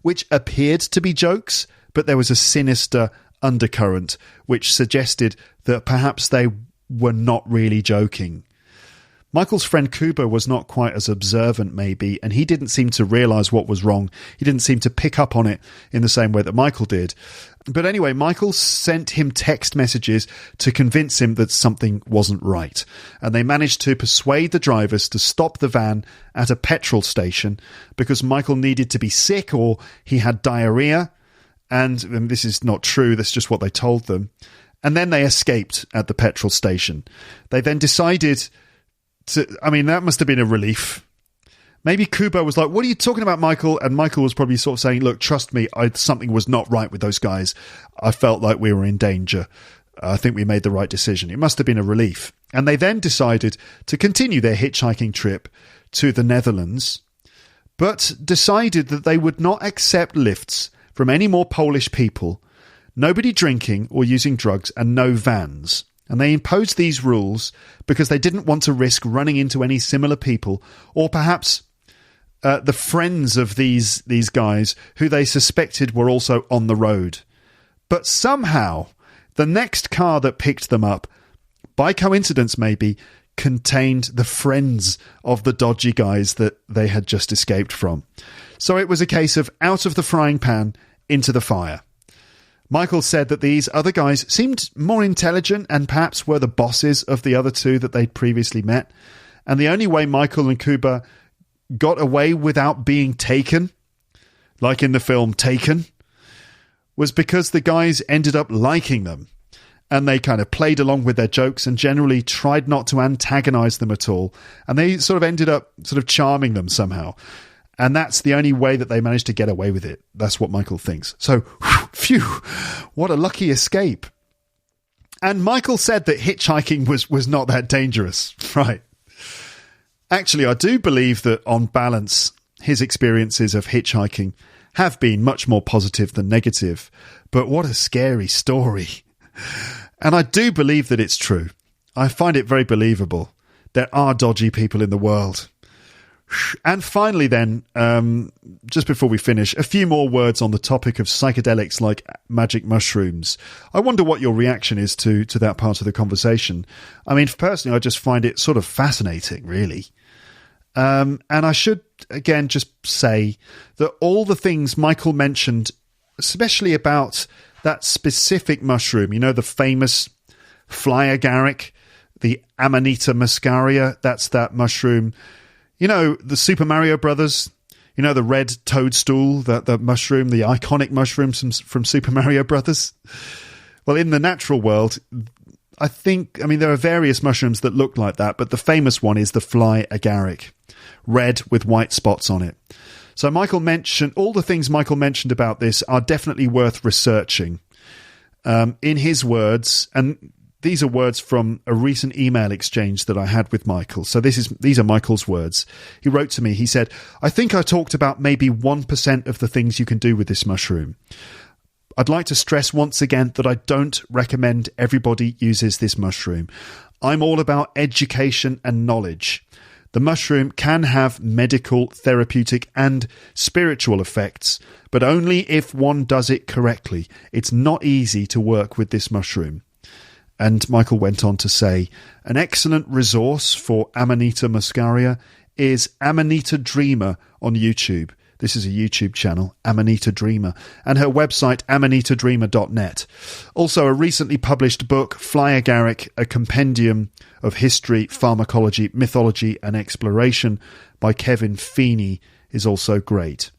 which appeared to be jokes, but there was a sinister undercurrent which suggested that perhaps they were not really joking. Michael's friend Kuba was not quite as observant, maybe, and he didn't seem to realise what was wrong. He didn't seem to pick up on it in the same way that Michael did. But anyway, Michael sent him text messages to convince him that something wasn't right. And they managed to persuade the drivers to stop the van at a petrol station because Michael needed to be sick or he had diarrhea. And this is not true, that's just what they told them. And then they escaped at the petrol station. They then decided that must have been a relief. Maybe Kubo was like, what are you talking about, Michael? And Michael was probably sort of saying, look, trust me, something was not right with those guys. I felt like we were in danger. I think we made the right decision. It must have been a relief. And they then decided to continue their hitchhiking trip to the Netherlands, but decided that they would not accept lifts from any more Polish people, nobody drinking or using drugs, and no vans. And they imposed these rules because they didn't want to risk running into any similar people or perhaps the friends of these guys who they suspected were also on the road. But somehow, the next car that picked them up, by coincidence maybe, contained the friends of the dodgy guys that they had just escaped from. So it was a case of out of the frying pan into the fire. Michael said that these other guys seemed more intelligent and perhaps were the bosses of the other two that they'd previously met. And the only way Michael and Kuba got away without being taken, like in the film Taken, was because the guys ended up liking them. And they kind of played along with their jokes and generally tried not to antagonize them at all. And they sort of ended up sort of charming them somehow. And that's the only way that they managed to get away with it. That's what Michael thinks. So, phew, what a lucky escape. And Michael said that hitchhiking was not that dangerous. Right. Actually, I do believe that on balance, his experiences of hitchhiking have been much more positive than negative. But what a scary story. And I do believe that it's true. I find it very believable. There are dodgy people in the world. And finally then, just before we finish, a few more words on the topic of psychedelics like magic mushrooms. I wonder what your reaction is to that part of the conversation. I mean, personally, I just find it sort of fascinating, really. And I should, again, just say that all the things Michael mentioned, especially about that specific mushroom, you know, the famous fly agaric, the Amanita muscaria, that's that mushroom. You know, the Super Mario Brothers, you know, the red toadstool, the mushroom, the iconic mushrooms from Super Mario Brothers. Well, in the natural world, there are various mushrooms that look like that, but the famous one is the fly agaric, red with white spots on it. So all the things Michael mentioned about this are definitely worth researching. In his words, and these are words from a recent email exchange that I had with Michael. So these are Michael's words. He wrote to me, he said, I think I talked about maybe 1% of the things you can do with this mushroom. I'd like to stress once again that I don't recommend everybody uses this mushroom. I'm all about education and knowledge. The mushroom can have medical, therapeutic and spiritual effects, but only if one does it correctly. It's not easy to work with this mushroom. And Michael went on to say, an excellent resource for Amanita muscaria is Amanita Dreamer on YouTube. This is a YouTube channel, Amanita Dreamer, and her website, amanitadreamer.net. Also, a recently published book, Fly Agaric, a compendium of history, pharmacology, mythology, and exploration by Kevin Feeney is also great.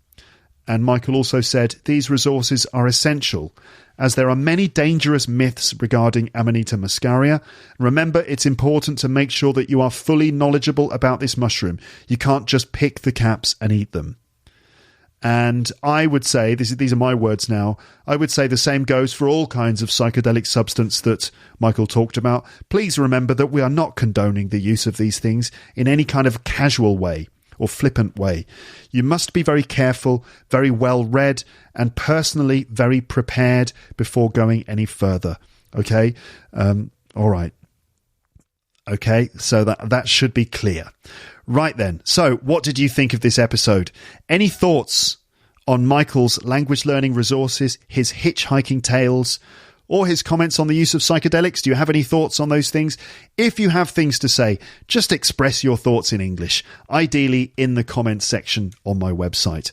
And Michael also said, these resources are essential as there are many dangerous myths regarding Amanita muscaria. Remember, it's important to make sure that you are fully knowledgeable about this mushroom. You can't just pick the caps and eat them. And I would say, these are my words now, I would say the same goes for all kinds of psychedelic substance that Michael talked about. Please remember that we are not condoning the use of these things in any kind of casual way or flippant way. You must be very careful, very well read, and personally very prepared before going any further. Okay? All right. Okay, so that should be clear. Right then, so what did you think of this episode? Any thoughts on Michael's language learning resources, his hitchhiking tales, or his comments on the use of psychedelics. Do you have any thoughts on those things? If you have things to say, just express your thoughts in English, ideally in the comments section on my website.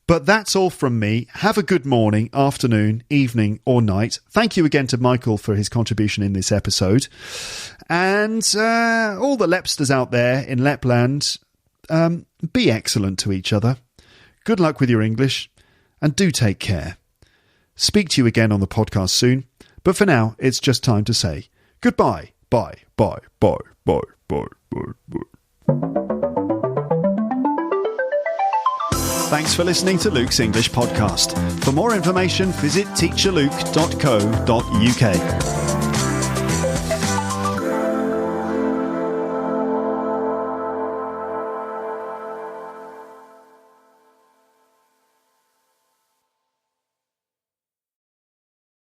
But that's all from me. Have a good morning, afternoon, evening or night. Thank you again to Michael for his contribution in this episode. And all the Lepsters out there in Lapland, be excellent to each other. Good luck with your English and do take care. Speak to you again on the podcast soon. But for now, it's just time to say goodbye. Bye, bye, bye, bye, bye, bye, bye. Thanks for listening to Luke's English Podcast. For more information, visit teacherluke.co.uk.